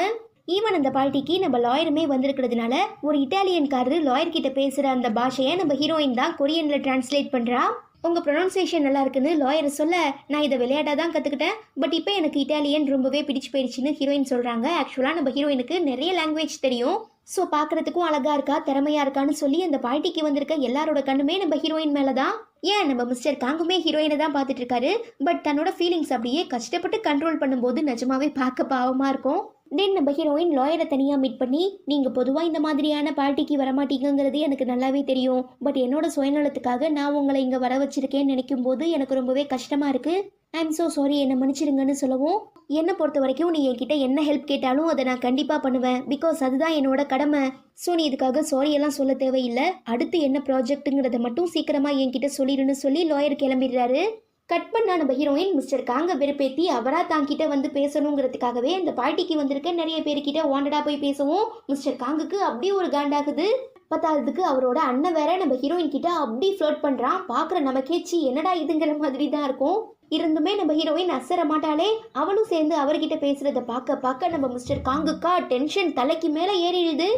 ஈவன் அந்த பார்ட்டிக்கு நம்ம லாயருமே வந்திருக்கிறதுனால ஒரு இட்டாலியன்காரரு லாயர் கிட்ட பேசுகிற அந்த பாஷையை நம்ம ஹீரோயின் தான் கொரியனில் டிரான்ஸ்லேட் பண்ணுறா. உங்கள் ப்ரொனவுன்சியேஷன் நல்லா இருக்குன்னு லாயர் சொல்ல, நான் இதை விளையாட்டாக தான் கற்றுக்கிட்டேன், பட் இப்போ எனக்கு இட்டாலியன் ரொம்பவே பிடிச்சு போயிடுச்சுன்னு ஹீரோயின் சொல்கிறாங்க. ஆக்சுவலாக நம்ம ஹீரோயினுக்கு நிறைய லாங்குவேஜ் தெரியும். ஸோ பார்க்குறதுக்கும் அழகாக இருக்கா, திறமையாக இருக்கான்னு சொல்லி அந்த பார்ட்டிக்கு வந்திருக்க எல்லாரோட கண்ணுமே நம்ம ஹீரோயின் மேலே தான். ஏன் நம்ம மிஸ்டர் காங்குமே ஹீரோயினை தான் பார்த்துட்டு இருக்காரு. பட் தன்னோட ஃபீலிங்ஸ் அப்படியே கஷ்டப்பட்டு கண்ட்ரோல் பண்ணும்போது நிஜமாவே பார்க்க பாவமாக இருக்கும். தென் நம்ம ஹீரோயின் லாயரை தனியாக மீட் பண்ணி, நீங்கள் பொதுவாக இந்த மாதிரியான பார்ட்டிக்கு வரமாட்டீங்கிறது எனக்கு நல்லாவே தெரியும், பட் என்னோட சுயநலத்துக்காக நான் உங்களை இங்கே வர வச்சிருக்கேன்னு நினைக்கும் போது எனக்கு ரொம்பவே கஷ்டமாக இருக்குது. ஐ எம் ஸோ சாரி, என்னை மன்னிச்சிருங்கன்னு சொல்லவும், என்னை பொறுத்த வரைக்கும் நீ என்கிட்ட என்ன ஹெல்ப் கேட்டாலும் அதை நான் கண்டிப்பாக பண்ணுவேன், பிகாஸ் அதுதான் என்னோட கடமை. ஸோ நீ இதுக்காக சாரி எல்லாம் சொல்ல தேவையில்லை, அடுத்து என்ன ப்ராஜெக்ட்டுங்கிறத மட்டும் சீக்கிரமாக என்கிட்ட சொல்லிடுன்னு சொல்லி லாயர் கிளம்பிடுறாரு. கட் பண்ணா நம்ம ஹீரோயின் மிஸ்டர் காங்க வெறுப்பேற்றி அவரா தாங்கிட்ட வந்து பேசணுங்கிறதுக்காகவே அந்த பார்ட்டிக்கு வந்திருக்க நிறைய பேருக்கிட்ட வாண்டடா போய் பேசவும் மிஸ்டர் காங்குக்கு அப்படியே ஒரு காண்டாகுது. பத்தாததுக்கு அவரோட அண்ணன் வேற நம்ம ஹீரோயின் கிட்ட அப்படி ஃப்ளர்ட் பண்றான். பாக்குற நமக்கேச்சி என்னடா இதுங்கிற மாதிரி தான் இருக்கும். இருந்துமே நம்ம ஹீரோயின் அசர மாட்டாளே, அவனும் சேர்ந்து அவர்கிட்ட பேசுறத பார்க்க பார்க்க நம்ம மிஸ்டர் காங்குக்கா டென்ஷன் தலைக்கு மேல ஏறிடுது.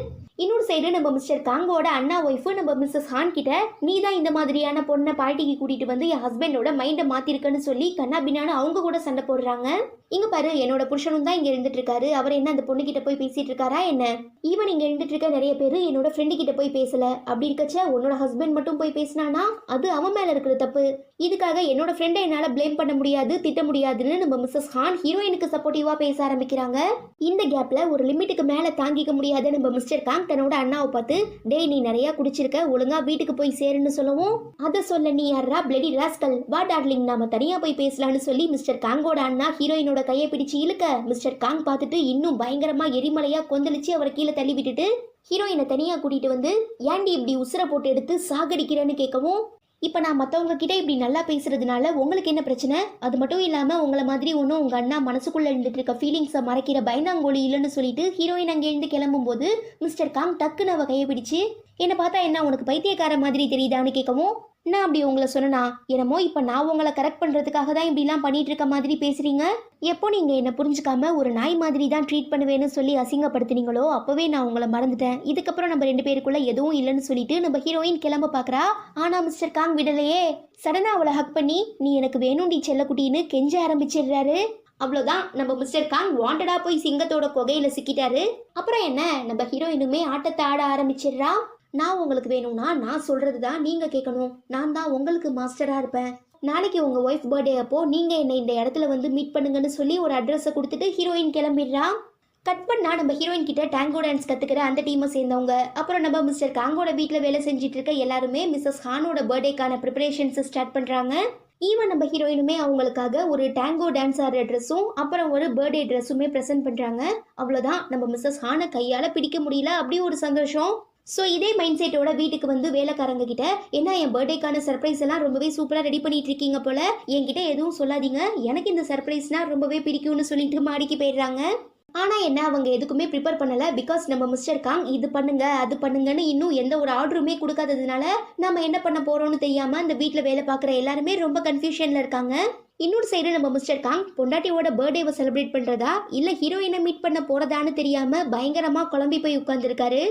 இன்னொரு சைடு நம்ம மிஸ்டர் காங்கோட அண்ணா ஒய்ஃபு நம்ம மிஸ்ஸஸ் ஹான் கிட்ட நீ தான் இந்த மாதிரியான பொண்ணை பார்ட்டிக்கு கூட்டிட்டு வந்து என் ஹஸ்பண்டோட மைண்டை மாத்திருக்கன்னு சொல்லி கண்ணாபின்னான்னு அவங்க கூட சண்டை போடுறாங்க. இங்க பாரு, என்னோட புருஷனும் தான் இங்க இருந்துட்டு இருக்காரு, அவர் என்ன அந்த பொண்ணு கிட்ட போய் பேசிட்டு இருக்காரா என்ன? ஈவன் இங்க இருந்துட்டு இருக்க நிறைய பேரு என்னோட ஃப்ரெண்டு கிட்ட போய் பேசல, அப்படி இருக்கச்ச உன்னோட ஹஸ்பண்ட் மட்டும் போய் பேசினானா அது அவன் மேல இருக்கிற தப்பு. இதுக்காக என்னோட ஃப்ரெண்டை என்னால பிளேம் பண்ண முடியாது, திட்ட முடியாதுன்னு நம்ம மிஸ்ஸஸ் ஹான் ஹீரோயினுக்கு சப்போர்ட்டிவா பேச ஆரம்பிக்கிறாங்க. இந்த கேப்ல ஒரு லிமிட்டுக்கு மேல தாங்கிக்க முடியாத நம்ம மிஸ்டர் காங் தன்னோட அண்ணாவை பார்த்து, டேய் நீ நிறைய குடிச்சிருக்க, ஒழுங்கா வீட்டுக்கு போய் சேருன்னு சொல்லவும், அதை சொல்ல நீ யாரா பிளடி ராஸ்கல், வா டார்லிங் நாம தனியா போய் பேசலாம்னு சொல்லி மிஸ்டர் காங்கோட அண்ணா ஹீரோயினோட கையை பிடிச்சு இழுக்க மிஸ்டர் காங் பார்த்துட்டு இன்னும் பயங்கரமா எரிமலையா கொந்தளிச்சு அவரை கீழே தள்ளி விட்டுட்டு ஹீரோயினை தனியா கூட்டிட்டு வந்து, ஏண்டி இப்படி உசுர போட்டு எடுத்து சாகடிக்கிறேன்னு கேட்கவும், இப்போ நான் மற்றவங்க கிட்ட இப்படி நல்லா பேசுறதுனால உங்களுக்கு என்ன பிரச்சனை? அது மட்டும் இல்லாமல் உங்களை மாதிரி ஒன்றும் உங்கள் அண்ணா மனசுக்குள்ளே இருந்துட்டு இருக்க ஃபீலிங்ஸை மறைக்கிற பயந்தாங்கோலி இல்லைன்னு சொல்லிட்டு ஹீரோயின் அங்கேருந்து கிளம்பும்போது மிஸ்டர் காங் டக்குன்னு அவ கையை பிடிச்சு, என்னை பார்த்தா என்ன உனக்கு பைத்தியக்கார மாதிரி தெரியுதான்னு கேட்கவும், நான் அப்படி உங்களை சொன்னா என்னமோ இப்போ நான் உங்களை கரெக்ட் பண்ணுறதுக்காக தான் இப்படிலாம் பண்ணிட்டு இருக்க மாதிரி பேசுறீங்க. எப்போ நீங்கள் என்னை புரிஞ்சுக்காம ஒரு நாய் மாதிரி தான் ட்ரீட் பண்ணுவேன்னு சொல்லி அசிங்கப்படுத்துனீங்களோ அப்போவே நான் உங்களை மறந்துட்டேன். இதுக்கப்புறம் நம்ம 2 பேருக்குள்ள எதுவும் இல்லைன்னு சொல்லிட்டு நம்ம ஹீரோயின் கிளம்ப பார்க்குறா. ஆனால் மிஸ்டர் காங் விடலையே. சடனாக அவளை ஹக் பண்ணி நீ எனக்கு வேணும்டி செல்லக்குட்டின்னு கெஞ்ச ஆரம்பிச்சிடுறாரு. அவ்வளோதான், நம்ம மிஸ்டர் காங் வாண்டடா போய் சிங்கத்தோட கொகையில சிக்கிட்டாரு. அப்புறம் என்ன, நம்ம ஹீரோயினுமே ஆட்டத்தை ஆட ஆரம்பிச்சிடுறா. நான் உங்களுக்கு வேணும்னா நான் சொல்றது தான் நீங்க கேட்கணும், நான் தான் உங்களுக்கு மாஸ்டரா இருப்பேன். நாளைக்கு உங்க ஒய்ஃப் பர்த்டே அப்போ நீங்க என்னை இந்த இடத்துல வந்து மீட் பண்ணுங்கன்னு சொல்லி ஒரு அட்ரஸை கொடுத்துட்டு ஹீரோயின் கிளம்பிடுறா. கட் பண்ணா நம்ம ஹீரோயின் கிட்ட டேங்கோ டான்ஸ் கத்துக்கிற அந்த டீமை சேர்ந்தவங்க, அப்புறம் நம்ம மிஸ்டர் காங்கோட வீட்டில் வேலை செஞ்சுட்டு இருக்க எல்லாருமே மிஸ்ஸஸ் ஹானோட பர்த்டேக்கான ப்ரிப்பரேஷன்ஸ் ஸ்டார்ட் பண்றாங்க. ஈவன் நம்ம ஹீரோயினுமே அவங்களுக்காக ஒரு டேங்கோ டான்ஸ் ஆடுற ட்ரெஸ்ஸும் அப்புறம் ஒரு பர்த்டே ட்ரெஸ்ஸுமே ப்ரெசென்ட் பண்றாங்க. அவ்வளோதான், நம்ம மிஸ்ஸஸ் ஹானை கையால பிடிக்க முடியல, அப்படி ஒரு சந்தோஷம். ஸோ இதே மைண்ட் செட்டோட வீட்டுக்கு வந்து வேலைக்காரங்க கிட்ட, என்ன என் பர்த்டேக்கான சர்ப்ரைஸ் எல்லாம் ரொம்பவே சூப்பராக ரெடி பண்ணிட்டு இருக்கீங்க போல, என்கிட்ட எதுவும் சொல்லாதீங்க, எனக்கு இந்த சர்ப்ரைஸ்னா ரொம்பவே பிடிக்கும்னு சொல்லிட்டு மாடிக்கு போயிடுறாங்க. ஆனால் என்ன, அவங்க எதுக்குமே ப்ரிப்பேர் பண்ணலை. பிகாஸ் நம்ம மிஸ்டர் காங் இது பண்ணுங்க அது பண்ணுங்கன்னு இன்னும் எந்த ஒரு ஆர்டருமே கொடுக்காததுனால நம்ம என்ன பண்ண போறோம்னு தெரியாமல் அந்த வீட்டில் வேலை பார்க்குற எல்லாருமே ரொம்ப கன்ஃபியூஷனில் இருக்காங்க. இன்னொரு சைடு நம்ம மிஸ்டர் காங் பொண்டாட்டியோட பர்த்டேவை செலிப்ரேட் பண்ணுறதா இல்லை ஹீரோயினை மீட் பண்ண போகிறதான்னு தெரியாமல் பயங்கரமாக குழம்பி போய் உட்காந்துருக்காரு.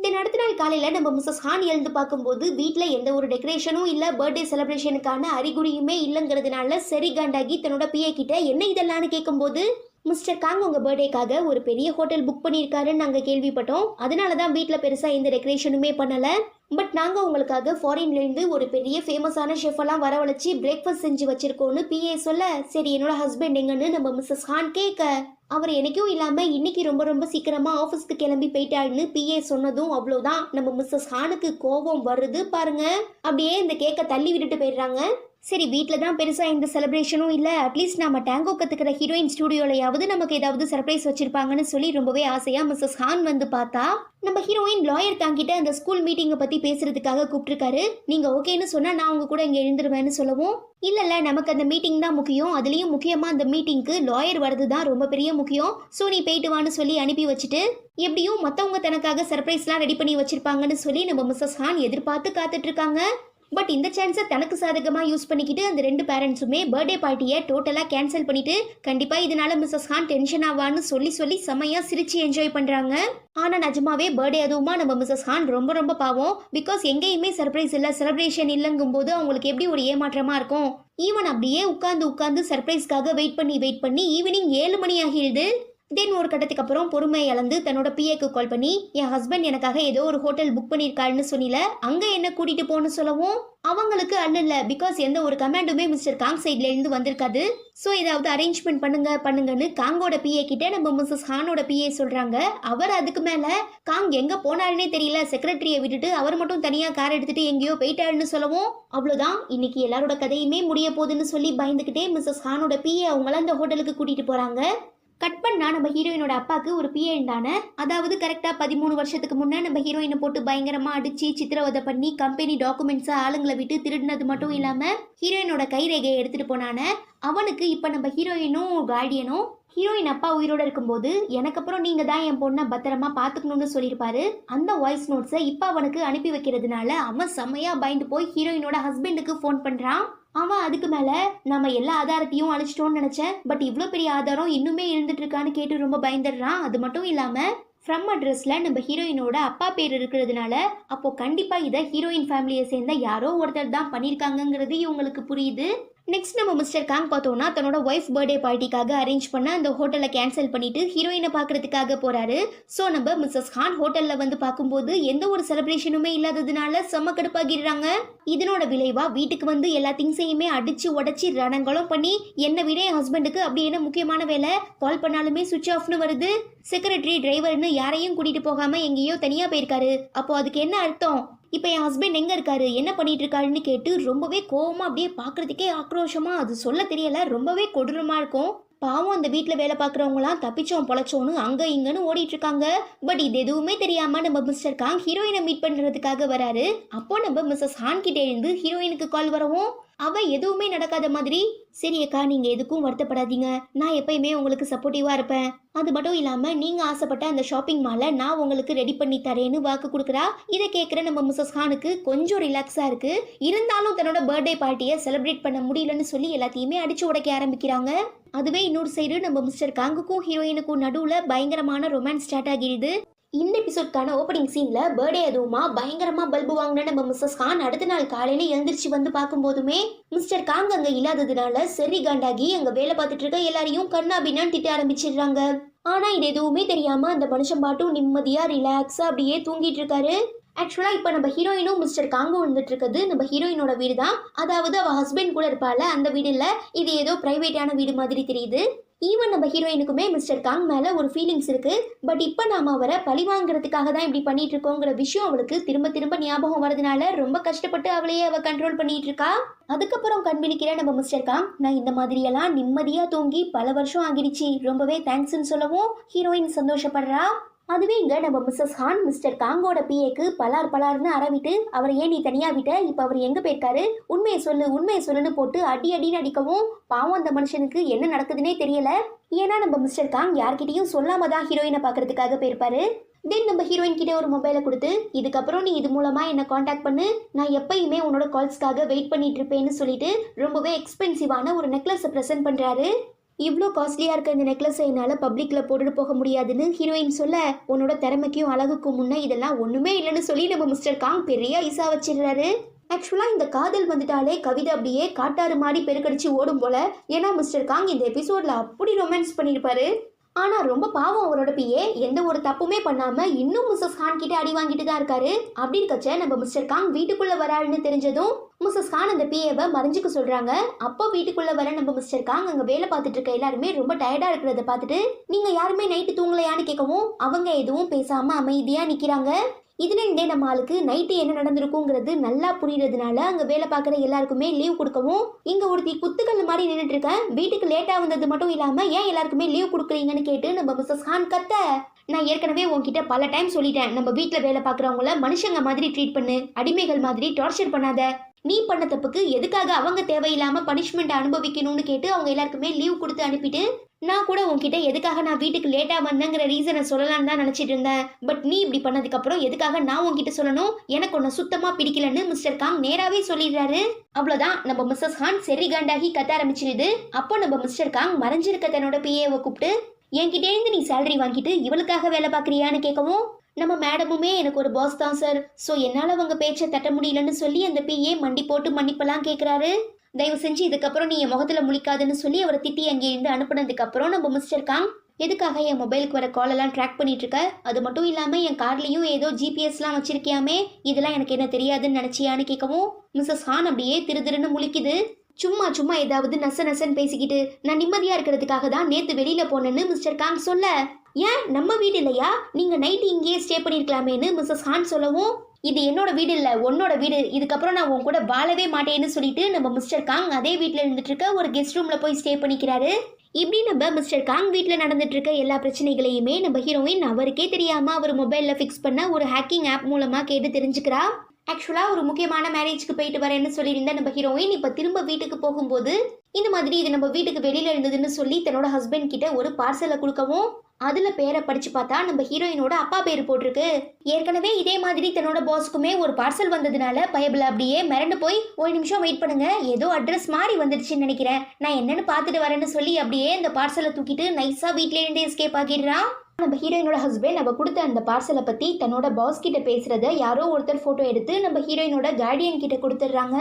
தென் அடுத்த நாள் காலையில் நம்ம மிஸ்ஸஸ் ஹான் எழுந்து பார்க்கும்போது வீட்டில் எந்த ஒரு டெக்கரேஷனும் இல்லை, பர்த்டே செலிப்ரேஷனுக்கான அறிகுறியுமே இல்லைங்கிறதுனால சரி காண்டாகி தன்னோட பிஏ கிட்ட என்ன இதெல்லாம்னு கேட்கும்போது, மிஸ்டர் காங் உங்கள் பர்த்டேக்காக ஒரு பெரிய ஹோட்டல் புக் பண்ணியிருக்காருன்னு நாங்கள் கேள்விப்பட்டோம், அதனால தான் வீட்டில் பெருசாக எந்த டெக்கரேஷனுமே பண்ணலை. பட் நாங்கள் உங்களுக்காக ஃபாரின்லேருந்து ஒரு பெரிய ஃபேமஸான ஷெஃபெல்லாம் வரவழைச்சி பிரேக்ஃபாஸ்ட் செஞ்சு வச்சிருக்கோன்னு பிஏ சொல்ல, சரி என்னோட ஹஸ்பண்ட் எங்கன்னு நம்ம மிஸ்ஸஸ் ஹான் கேட்க, அவர் எனக்கும் இல்லாமல் இன்னைக்கு ரொம்ப ரொம்ப சீக்கிரமாக ஆஃபீஸ்க்கு கிளம்பி போயிட்டாருன்னு பிஏ சொன்னதும் அவ்வளோதான், நம்ம மிஸ்ஸஸ் ஹானுக்கு கோபம் வருது பாருங்க. அப்படியே இந்த கேக்கை தள்ளி விட்டுட்டு போயிடுறாங்க. சரி வீட்டில் தான் பெருசாக எந்த செலிப்ரேஷனும் இல்லை, அட்லீஸ்ட் நம்ம டேங்கோ கற்றுக்கிற ஹீரோயின் ஸ்டூடியோலையாவது நமக்கு ஏதாவது சர்ப்ரைஸ் வச்சிருப்பாங்கன்னு சொல்லி ரொம்பவே ஆசையாக மிஸ்ஸஸ் ஹான் வந்து பார்த்தா, நம்ம ஹீரோயின் லாயர் தாங்கிட்ட அந்த ஸ்கூல் மீட்டிங்கை பற்றி பேசுறதுக்காக கூப்பிட்டுருக்காரு. நீங்கள் ஓகேன்னு சொன்னால் நான் உங்க கூட இங்கே எழுந்துருவேன்னு சொல்லவும், இல்லை நமக்கு அந்த மீட்டிங் தான் முக்கியம், அதுலேயும் முக்கியமாக அந்த மீட்டிங்க்கு லாயர் வர்றது தான் ரொம்ப பெரிய முக்கியம், ஸோ நீ போயிட்டு வான்னு சொல்லி அனுப்பி வச்சுட்டு, எப்படியும் மற்றவங்க தனக்காக சர்ப்ரைஸ்லாம் ரெடி பண்ணி வச்சிருப்பாங்கன்னு சொல்லி நம்ம மிஸ்ஸஸ் ஹான் எதிர்பார்த்து காத்துட்டு இருக்காங்க. பட் இந்த சான்ஸை தனக்கு சாதகமாக யூஸ் பண்ணிக்கிட்டு அந்த 2 பேரண்ட்ஸுமே பர்த்டே பார்ட்டியை டோட்டலாக கேன்சல் பண்ணிட்டு, கண்டிப்பாக இதனால மிஸ்ஸஸ் ஹான் டென்ஷன் ஆவான்னு சொல்லி செம்மையாக சிரிச்சு என்ஜாய் பண்ணுறாங்க. ஆனால் நிஜமாவே பர்த்டே அதுவுமா நம்ம மிஸ்ஸஸ் ஹான் ரொம்ப ரொம்ப பாவம். பிகாஸ் எங்கேயுமே சர்ப்ரைஸ் இல்லை, செலிப்ரேஷன் இல்லைங்கும் போது அவங்களுக்கு எப்படி ஒரு ஏமாற்றமாக இருக்கும். ஈவன் அப்படியே உட்காந்து சர்ப்ரைஸ்க்காக வெயிட் பண்ணி ஈவினிங் 7 மணி ஆகிடுது. தென் ஒரு கட்டத்துக்கு அப்புறம் பொறுமை இழந்து தன்னோட பிஏக்கு கால் பண்ணி, என் ஹஸ்பண்ட் எனக்காக ஏதோ ஒரு ஹோட்டல் புக் பண்ணியிருக்காருன்னு சொன்னில, அங்கே என்ன கூட்டிகிட்டு போன்னு சொல்லவும், அவங்களுக்கு அல்ல, பிகாஸ் எந்த ஒரு கமாண்டுமே மிஸ்டர் காங் சைட்லேருந்து வந்திருக்காது. ஸோ ஏதாவது அரேஞ்ச்மெண்ட் பண்ணுங்கன்னு காங்கோட பிஏ கிட்ட நம்ம மிஸ்ஸஸ் ஹானோட பிஏ சொல்கிறாங்க. அவர் அதுக்கு மேலே காங் எங்கே போனாருன்னே தெரியல, செக்ரட்டரியை விட்டுட்டு அவர் மட்டும் தனியாக கார் எடுத்துகிட்டு எங்கேயோ போயிட்டாருன்னு சொல்லவும், அவ்வளோதான் இன்னைக்கு எல்லாரோட கதையுமே முடிய போகுதுன்னு சொல்லி பயந்துக்கிட்டே மிஸ்ஸஸ் ஹானோட பிஏ அவங்கள அந்த ஹோட்டலுக்கு கூட்டிகிட்டு போகிறாங்க. கட் பண்ணா நம்ம ஹீரோயினோட அப்பாவுக்கு ஒரு பிஏ தானே, அதாவது கரெக்டாக 13 வருஷத்துக்கு முன்னே நம்ம ஹீரோயினை போட்டு பயங்கரமாக அடித்து சித்திரவதை பண்ணி கம்பெனி டாக்குமெண்ட்ஸை ஆளுங்களை விட்டு திருடினது மட்டும் இல்லாமல் ஹீரோயினோட கைரேகையை எடுத்துகிட்டு போனானே, அவனுக்கு இப்போ நம்ம ஹீரோயினும் கார்டியனும் ஹீரோயின் அப்பா உயிரோட இருக்கும்போது எனக்கு அப்புறம் நீங்கள் தான் என் பொண்ணை பத்திரமா பார்த்துக்கணும்னு சொல்லியிருப்பாரு. அந்த வாய்ஸ் நோட்ஸை இப்போ அவனுக்கு அனுப்பி வைக்கிறதுனால அவன் செம்மையாக பயந்து போய் ஹீரோயினோட ஹஸ்பண்டுக்கு ஃபோன் பண்ணுறான். அவன் அதுக்கு மேலே நம்ம எல்லா ஆதாரத்தையும் அழிச்சிட்டோன்னு நினச்சேன், பட் இவ்வளோ பெரிய ஆதாரம் இன்னுமே இருந்துட்டு இருக்கான்னு கேட்டு ரொம்ப பயந்துடுறான். அது மட்டும் இல்லாமல் ஃப்ரம் அட்ரஸில் நம்ம ஹீரோயினோட அப்பா பேர் இருக்கிறதுனால அப்போ கண்டிப்பாக இதை ஹீரோயின் ஃபேமிலியை சேர்ந்த யாரோ ஒருத்தர் தான் பண்ணியிருக்காங்கங்கிறது இவங்களுக்கு புரியுது. நெக்ஸ்ட் நம்ம மிஸ்டர் காங் பார்த்தோம்னா தன்னோட ஒய்ஃப் பர்த்டே பார்ட்டிக்காக அரேஞ்ச் பண்ண அந்த ஹோட்டலை கேன்சல் பண்ணிட்டு ஹீரோயினை பார்க்கறதுக்காக போறாரு. ஸோ நம்ம மிஸ்ஸஸ் ஹான் ஹோட்டலில் வந்து பார்க்கும்போது எந்த ஒரு செலிப்ரேஷனுமே இல்லாததுனால செம்ம கடுப்பாகிடுறாங்க. இதனோட விளைவா வீட்டுக்கு வந்து எல்லா திங்ஸையுமே அடிச்சு உடச்சி ரணங்களும் பண்ணி என்னை விட என் ஹஸ்பண்டுக்கு அப்படி என்ன முக்கியமான வேலை கால் பண்ணாலுமே சுவிட்ச் ஆஃப்னு வருது. செக்ரட்டரி டிரைவர்னு யாரையும் கூட்டிட்டு போகாம எங்கேயோ தனியா போயிருக்காரு. அப்போ அதுக்கு என்ன அர்த்தம்? இப்போ என் ஹஸ்பண்ட் எங்கே இருக்காரு, என்ன பண்ணிட்டு இருக்காருன்னு கேட்டு ரொம்பவே கோவமாக அப்படியே பார்க்குறதுக்கே ஆக்ரோஷமா, அது சொல்ல தெரியல, ரொம்பவே கொடூரமாக இருக்கும். பாவம் அந்த வீட்டில் வேலை பார்க்குறவங்களாம் தப்பிச்சோம் பொழைச்சோன்னு அங்கே இங்கன்னு ஓடிட்டு இருக்காங்க. பட் இது எதுவுமே தெரியாமல் நம்ம மிஸ்டர் காங் ஹீரோயினை மீட் பண்ணுறதுக்காக வராரு. அப்போ நம்ம மிஸ்ஸஸ் ஹான் கிட்டே இருந்து ஹீரோயினுக்கு கால் வரவும் அவ எதுவுமே நடக்காத மாதிரி, சரி அக்கா நீங்க எதுக்கும் வருத்தப்படாதீங்க, நான் எப்பயுமே உங்களுக்கு சப்போர்ட்டிவா இருப்பேன், அது மட்டும் இல்லாம நீங்க ஆசைப்பட்ட அந்த ஷாப்பிங் மாலை நான் உங்களுக்கு ரெடி பண்ணி தரேன்னு வாக்கு கொடுக்குறா. இதை கேட்குற நம்ம மிஸ்ஸஸ் ஹானுக்கு கொஞ்சம் ரிலாக்ஸா இருக்கு. இருந்தாலும் தன்னோட பர்த்டே பார்ட்டியை செலிப்ரேட் பண்ண முடியலன்னு சொல்லி எல்லாத்தையுமே அடிச்சு உடைக்க ஆரம்பிக்கிறாங்க. அதுவே இன்னொரு சைடு நம்ம மிஸ்டர் காங்குக்கும் ஹீரோயினுக்கும் நடுவுல பயங்கரமான ரொமான்ஸ் ஸ்டார்ட் ஆகிடுது. இந்த எபிசோட்கான ஓப்பனிங் சீன்ல பர்த்டே அதுவுமா பயங்கரமா பல்பு வாங்கின நம்ம மிஸ்ஸஸ் கான் அடுத்த நாள் காலையில எழுந்திரிச்சு வந்து பார்க்கும்போதுமே மிஸ்டர் காங் அங்க இல்லாததுனால சரி காண்டாகி அங்க வேலை பார்த்துட்டு இருக்க எல்லாரையும் கண்ணா பின்னான்னு திட்ட ஆரம்பிச்சிடுறாங்க. ஆனா இது எதுவுமே தெரியாம அந்த மனுஷன் பாட்டும் நிம்மதியா ரிலாக்ஸா அப்படியே தூங்கிட்டு இருக்காரு. ஆக்சுவலா இப்ப நம்ம ஹீரோயினும் மிஸ்டர் காங்கும் வந்துட்டு இருக்கிறது நம்ம ஹீரோயினோட வீடு தான். அதாவது அவ ஹஸ்பண்ட் கூட இருப்பால அந்த வீடு இல்ல, இது ஏதோ பிரைவேட்டான வீடு மாதிரி தெரியுது. ஈவன் நம்ம ஹீரோயினுக்குமே மிஸ்டர் காங் மேல ஒரு ஃபீலிங்ஸ் இருக்கு. பட் இப்போ நாம அவரை பழி வாங்குறதுக்காக தான் இப்படி பண்ணிட்டு இருக்கோங்கிற விஷயம் அவளுக்கு திரும்ப திரும்ப ஞாபகம் வரதுனால ரொம்ப கஷ்டப்பட்டு அவளையே அவ கண்ட்ரோல் பண்ணிட்டு இருக்கா. அதுக்கப்புறம் கண்பிடிக்கிற நம்ம மிஸ்டர் காங், நான் இந்த மாதிரியெல்லாம் நிம்மதியா தூங்கி பல வருஷம் ஆகிடுச்சு, ரொம்பவே தேங்க்ஸ்ன்னு சொல்லவும் ஹீரோயின் சந்தோஷப்படுறா. அதுவே இங்க நம்ம மிஸ்ஸஸ் ஹான் மிஸ்டர் காங்கோட பிஏக்கு பலார்னு அறவிட்டு அவரை ஏன் நீ தனியா விட்ட, இப்ப அவர் எங்க போயிருக்காரு, உண்மையை சொல்லுன்னு போட்டு அடின்னு அடிக்கவும் பாவம் அந்த மனுஷனுக்கு என்ன நடக்குதுன்னே தெரியல. ஏன்னா நம்ம மிஸ்டர் காங் யார்கிட்டையும் சொல்லாம தான் ஹீரோயினை பாக்குறதுக்காக போயிருப்பாரு. தென் நம்ம ஹீரோயின் கிட்ட ஒரு மொபைலை கொடுத்து இதுக்கப்புறம் நீ இது மூலமா என்ன காண்டாக்ட் பண்ணு, நான் எப்பயுமே உன்னோட கால்ஸ்க்காக வெயிட் பண்ணிட்டு இருப்பேன்னு சொல்லிட்டு ரொம்பவே எக்ஸ்பென்சிவான ஒரு நெக்லஸை ப்ரெசென்ட் பண்றாரு. இவ்வளோ காஸ்ட்லியாக இருக்க இந்த நெக்லஸை என்னால் பப்ளிக்கில் போட்டுட்டு போக முடியாதுன்னு ஹீரோயின் சொல்ல, உன்னோட திறமைக்கும் அழகுக்கும் முன்னே இதெல்லாம் ஒன்றுமே இல்லைன்னு சொல்லி நம்ம மிஸ்டர் காங் பெரிய ஐசா வச்சிடுறாரு. ஆக்சுவலாக இந்த காதல் வந்துட்டாலே கவிதை அப்படியே காட்டாறு மாதிரி பெருக்கடிச்சு ஓடும் போல. ஏன்னா மிஸ்டர் காங் இந்த எபிசோடில் அப்படி ரொமான்ஸ் பண்ணியிருப்பாரு. ஆனால் ரொம்ப பாவம் அவரோட பிஏ எந்த ஒரு தப்புமே பண்ணாமல் இன்னும் மிஸ்ஸஸ் ஹான் கிட்ட அடி வாங்கிட்டு தான் இருக்காரு. அப்படி இருக்கச்ச நம்ம மிஸ்டர் காங் வீட்டுக்குள்ளே வராருன்னு தெரிஞ்சதும் மிஸ்ஸஸ் ஹான் அந்த பிஏவை மறைஞ்சிக்க சொல்கிறாங்க. அப்போ வீட்டுக்குள்ளே வர நம்ம மிஸ்டர் காங் அங்கே வேலை பார்த்துட்டு இருக்க எல்லாருமே ரொம்ப டயர்டாக இருக்கிறத பார்த்துட்டு நீங்கள் யாருமே நைட்டு தூங்கலையான்னு கேட்கவும் அவங்க எதுவும் பேசாமல் அமைதியாக நிற்கிறாங்க. இதுலேருந்தே நம்ம ஆளுக்கு நைட்டு என்ன நடந்திருக்குங்கிறது நல்லா புரியுறதுனால அங்கே வேலை பார்க்குற எல்லாருக்குமே லீவ் கொடுக்கவும், இங்கே ஒருத்தி குத்துக்கல் மாதிரி நின்றுட்டு இருக்கேன், வீட்டுக்கு லேட்டாக வந்தது மட்டும் இல்லாமல் ஏன் எல்லாருக்குமே லீவ் கொடுக்குறீங்கன்னு கேட்டு நம்ம மிஸ்ஸஸ் ஹான் கத்த, நான் ஏற்கனவே உன்கிட்ட பல டைம் சொல்லிட்டேன், நம்ம வீட்டில் வேலை பார்க்குறவங்கள மனுஷங்க மாதிரி ட்ரீட் பண்ணு, அடிமைகள் மாதிரி டார்ச்சர் பண்ணாத, நீ பண்ண தப்புக்கு எதுக்காக அவங்க தேவையில்லாமல் பனிஷ்மெண்ட் அனுபவிக்கணும்னு கேட்டு அவங்க எல்லாருக்குமே லீவ் கொடுத்து அனுப்பிட்டு, நான் கூட உன்கிட்ட எதுக்காக நான் வீட்டுக்கு லேட்டாக வந்தேங்கிற ரீசனை சொல்லலான்னு தான் நினச்சிட்டு இருந்தேன். பட் நீ இப்படி பண்ணதுக்கப்புறம் எதுக்காக நான் உன்கிட்ட சொல்லணும், எனக்கு ஒன்று சுத்தமாக பிடிக்கலன்னு மிஸ்டர் காங் நேராகவே சொல்லிடுறாரு. அவ்வளோதான் நம்ம மிஸ்ஸஸ் ஹான் செரி காண்டாகி கத்த ஆரம்பிச்சிருது. அப்போ நம்ம மிஸ்டர் காங் மறைஞ்சிருக்க தன்னோட பிஏவை கூப்பிட்டு, என்கிட்டேருந்து நீ சேலரி வாங்கிட்டு இவளுக்காக வேலை பார்க்குறியான்னு கேட்கவும், நம்ம மேடமுமே எனக்கு ஒரு பாஸ் தான் சார், ஸோ என்னால் அவங்க பேச்சை தட்ட முடியலன்னு சொல்லி அந்த பிஏ மண்டி போட்டு மன்னிப்பெல்லாம் கேட்குறாரு. தயவு செஞ்சு இதுக்கப்புறம் நீ என் முகத்தில் முழிக்காதுன்னு சொல்லி அவரை திட்டி அங்கேருந்து அனுப்புனதுக்கப்புறம் நம்ம மிஸ்டர் காங், எதுக்காக என் மொபைலுக்கு வர காலெல்லாம் ட்ராக் பண்ணிட்டு இருக்க, அது மட்டும் இல்லாமல் என் கார்லேயும் ஏதோ ஜிபிஎஸ்லாம் வச்சிருக்கியாமே, இதெல்லாம் எனக்கு என்ன தெரியாதுன்னு நினச்சியான்னு கேட்கவும் மிஸ்ஸஸ் ஹான் அப்படியே திருன்னு முழிக்குது. சும்மா ஏதாவது நசன்னு பேசிக்கிட்டு நான் நிம்மதியாக இருக்கிறதுக்காக தான் நேற்று வெளியில் போனேன்னு மிஸ்டர் காங் சொல்ல, ஏன் நம்ம வீடு இல்லையா, நீங்கள் நைட்டு இங்கேயே ஸ்டே பண்ணியிருக்கலாமேன்னு மிஸ்ஸஸ் ஹான் சொல்லவும், இது என்னோட வீடு இல்லை உன்னோட வீடு, இதுக்கப்புறம் நான் உன் கூட வாழவே மாட்டேன்னு சொல்லிட்டு நம்ம மிஸ்டர் காங் அதே வீட்டில் இருந்துட்டு இருக்க ஒரு கெஸ்ட் ரூமில் போய் ஸ்டே பண்ணிக்கிறாரு. இப்படி நம்ம மிஸ்டர் காங் வீட்டில் நடந்துட்டு இருக்க எல்லா பிரச்சனைகளையுமே நம்ம ஹீரோயின் அவருக்கே தெரியாமல் அவர் மொபைலில் ஃபிக்ஸ் பண்ண ஒரு ஹேக்கிங் ஆப் மூலமாக கேட்டு தெரிஞ்சுக்கிறா. ஆக்சுவலாக ஒரு முக்கியமான மேரேஜ்க்கு போயிட்டு வரேன்னு சொல்லியிருந்த நம்ம ஹீரோயின் இப்போ திரும்ப வீட்டுக்கு போகும்போது இந்த மாதிரி இது நம்ம வீட்டுக்கு வெளியில் இருந்ததுன்னு சொல்லி தன்னோட ஹஸ்பண்ட் கிட்ட ஒரு பார்சலை கொடுக்கவும், அதுல பேரை படிச்சு பார்த்தா நம்ம ஹீரோயினோட அப்பா பேர் போட்டிருக்கு. ஏற்கனவே இதே மாதிரி தன்னோட பாஸ்க்குமே ஒரு பார்சல் வந்ததுனால பயபிள் அப்படியே மிரண்டு போய் ஒரு நிமிஷம் வெயிட் பண்ணுங்க, ஏதோ அட்ரஸ் மாறி வந்துடுச்சுன்னு நினைக்கிறேன், நான் என்னன்னு பார்த்துட்டு வரேன்னு சொல்லி அப்படியே அந்த பார்சலை தூக்கிட்டு நைஸா வீட்ல இருந்து எஸ்கேப் ஆகிடுறான். நம்ம ஹீரோயினோட ஹஸ்பண்ட் அவ கொடுத்த அந்த பார்சலை பத்தி தன்னோட பாஸ் கிட்ட பேசுறத யாரோ ஒருத்தர் போட்டோ எடுத்து நம்ம ஹீரோயினோட கார்டியன் கிட்ட கொடுத்துட்றாங்க.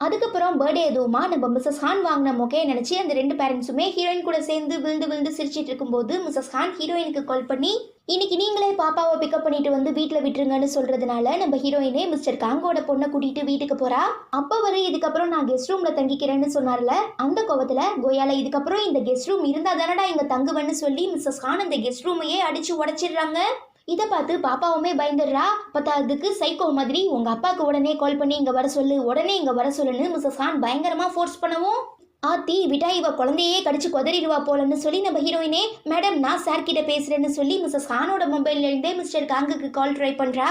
அதுக்கப்புறம் பர்த்டே எதுவுமா நம்ம மிஸ்ஸஸ் ஹான் வாங்கின மொக்கையை நினச்சி அந்த ரெண்டு பேரண்ட்ஸுமே ஹீரோயின் கூட சேர்ந்து விழுந்து விழுந்து சிரிச்சிட்டு இருக்கும்போது மிஸ்ஸஸ் ஹான் ஹீரோயினுக்கு கால் பண்ணி இன்னைக்கு நீங்களே பாப்பாவை பிக்கப் பண்ணிட்டு வந்து வீட்டில் விட்டுருங்கன்னு சொல்றதுனால நம்ம ஹீரோயினே மிஸ்டர் காங்கோட பொண்ணை கூட்டிட்டு வீட்டுக்கு போறா. அப்போ வரை இதுக்கப்புறம் நான் கெஸ்ட் ரூம்ல தங்கிக்கிறேன்னு சொன்னார்ல, அந்த கோவத்துல கோயால இதுக்கப்புறம் இந்த கெஸ்ட் ரூம் இருந்தா தானடா இங்க தங்குவேன்னு சொல்லி மிஸ்ஸஸ் ஹான் அந்த கெஸ்ட் ரூமையே அடிச்சு உடைச்சிடுறாங்க. இதை பார்த்து பாப்பாவுமே பயந்துடுறா. அதுக்கு சைக்கோ மாதிரி உங்க அப்பாவுக்கு உடனே கால் பண்ணி இங்க வர சொல்லு, உடனே இங்க வர சொல்லுன்னு மிஸ்ஸஸ் ஹான் பயங்கரமா ஃபோர்ஸ் பண்ணவும் ஆத்தி விட்டா இவ குழந்தையே கடிச்சு கொதறிடுவா போலன்னு சொல்லி நம்ம ஹீரோயினே மேடம் நான் சார் கிட்ட பேசுறேன்னு சொல்லி மிஸ்ஸஸ் ஹானோட மொபைல்ல இருந்தே மிஸ்டர் காங்குக்கு கால் ட்ரை பண்றா.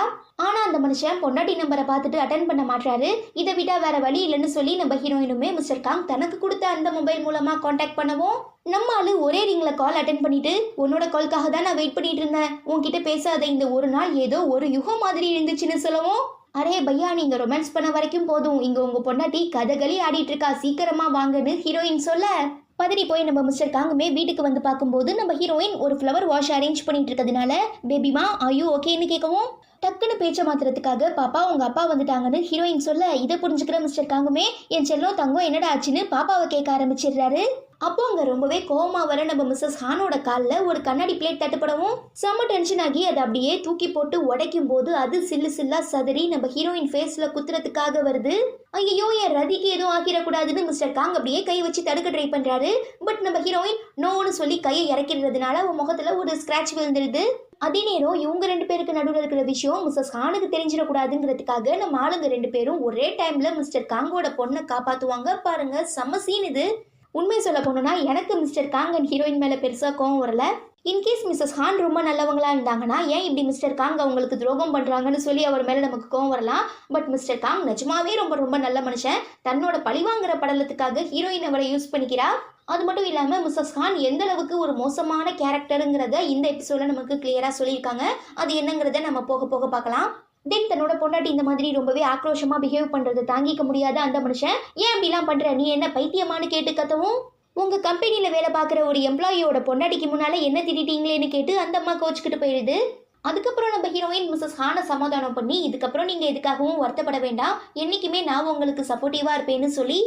ஆனா அந்த மனுஷன் பொண்டாட்டி நம்பரை பார்த்துட்டு அட்டன் பண்ண மாட்டாரு. இதை விட்டா வேற வழி இல்லைன்னு சொல்லி நம்ம ஹீரோயினுமே மிஸ்டர் காங் தனக்கு கொடுத்த அந்த மொபைல் மூலமா கான்டாக்ட் பண்ணவும் நம்ம ஆளு ஒரே ரிங்ல கால் அட்டன் பண்ணிட்டு உன்னோட கால்காக தான் நான் வெயிட் பண்ணிட்டு இருந்தேன், உன்கிட்ட பேசாத இந்த ஒரு நாள் ஏதோ ஒரு யுகம் மாதிரி இருந்துச்சுன்னு சொல்லவும் அரே பையா நீங்க ரொமான்ஸ் பண்ண வரைக்கும் போதும், இங்க உங்க பொண்டாட்டி கதகளி ஆடிட்டு இருக்கா, சீக்கிரமா வாங்கன்னு ஹீரோயின் சொல்ல பதறி போய் நம்ம மிஸ்டர் காங்குமே வீட்டுக்கு வந்து பார்க்கும்போது நம்ம ஹீரோயின் ஒரு ஃப்ளவர் வாஷ் அரேஞ்ச் பண்ணிட்டு இருக்கிறதுனால பேபிமா ஐயோ ஓகேன்னு கேட்கவும் டக்குன்னு பேச்ச மாத்துறதுக்காக பாப்பா உங்க அப்பா வந்துட்டாங்கன்னு ஹீரோயின் சொல்ல இதை புரிஞ்சுக்கிற மிஸ்டர் காங்குமே என் செல்லம் தங்கம் என்னடா ஆச்சுன்னு பாப்பாவை கேட்க ஆரம்பிச்சிடுறாரு. அப்போ அங்கே ரொம்பவே கோவமா வர நம்ம மிஸ்ஸஸ் ஹானோட காலில் ஒரு கண்ணாடி பிளேட் தட்டுப்படவும் செம்ம டென்ஷன் ஆகி அதை அப்படியே தூக்கி போட்டு உடைக்கும் போது அது சில்லு சில்லா சதறி நம்ம ஹீரோயின் ஃபேஸ்ல குத்துறதுக்காக வருது. ஐயோ என் ரதிக்கு எதுவும் ஆக்கிடக்கூடாதுன்னு மிஸ்டர் காங் அப்படியே கை வச்சு தடுக்க ட்ரை பண்றாரு. பட் நம்ம ஹீரோயின் நோன்னு சொல்லி கையை இறக்கிறதுனால அவன் முகத்துல ஒரு ஸ்கிராட்ச் விழுந்துருது. அதே நேரம் இவங்க ரெண்டு பேருக்கு நடுவில் இருக்கிற விஷயம் மிஸ்ஸஸ் ஹானுக்கு தெரிஞ்சிடக்கூடாதுங்கிறதுக்காக நம்ம ஆளுங்க ரெண்டு பேரும் ஒரே டைம்ல மிஸ்டர் காங்கோட பொண்ணை காப்பாத்துவாங்க. பாருங்க செம்ம சீன் இது. உண்மை சொல்ல போனோம்னா எனக்கு மிஸ்டர் காங் அண்ட் ஹீரோயின் மேலே பெருசாக கோவம் வரல. இன்கேஸ் மிஸ்ஸஸ் ஹான் ரொம்ப நல்லவங்களா இருந்தாங்கன்னா ஏன் இப்படி மிஸ்டர் காங் அவங்களுக்கு துரோகம் பண்ணுறாங்கன்னு சொல்லி அவர் மேலே நமக்கு கோவம் வரலாம். பட் மிஸ்டர் காங் நிஜமாவே ரொம்ப ரொம்ப நல்ல மனுஷன். தன்னோட பழிவாங்கிற படலத்துக்காக ஹீரோயின் அவரை யூஸ் பண்ணிக்கிறா. அது மட்டும் இல்லாமல் மிஸ்ஸஸ் ஹான் எந்த அளவுக்கு ஒரு மோசமான கேரக்டருங்கிறத இந்த எபிசோட நமக்கு கிளியராக சொல்லியிருக்காங்க. அது என்னங்கிறத நம்ம போக போக பார்க்கலாம். தென் தன்னோட பொண்டாட்டி இந்த மாதிரி ரொம்பவே ஆக்ரோஷமா பிஹேவ் பண்றதை தாங்கிக்க முடியாத அந்த மனுஷன் ஏன் அப்படிலாம் பண்ற, நீ என்ன பைத்தியமானு கேட்டு கத்தவும் உங்க கம்பெனியில வேலை பார்க்குற ஒரு எம்ப்ளாயியோட பொண்டாட்டிக்கு முன்னால என்ன திட்டிட்டீங்களேன்னு கேட்டு அந்த அம்மா கோச்சுக்கிட்டு போயிடுது. அதுக்கப்புறம் நம்ம ஹீரோயின் மிஸ்ஸஸ் ஹானை சமாதானம் பண்ணி இதுக்கப்புறம் நீங்க எதுக்காகவும் வருத்தப்பட வேண்டாம், என்னைக்குமே நான் உங்களுக்கு சப்போர்ட்டிவா இருப்பேன்னு சொல்லி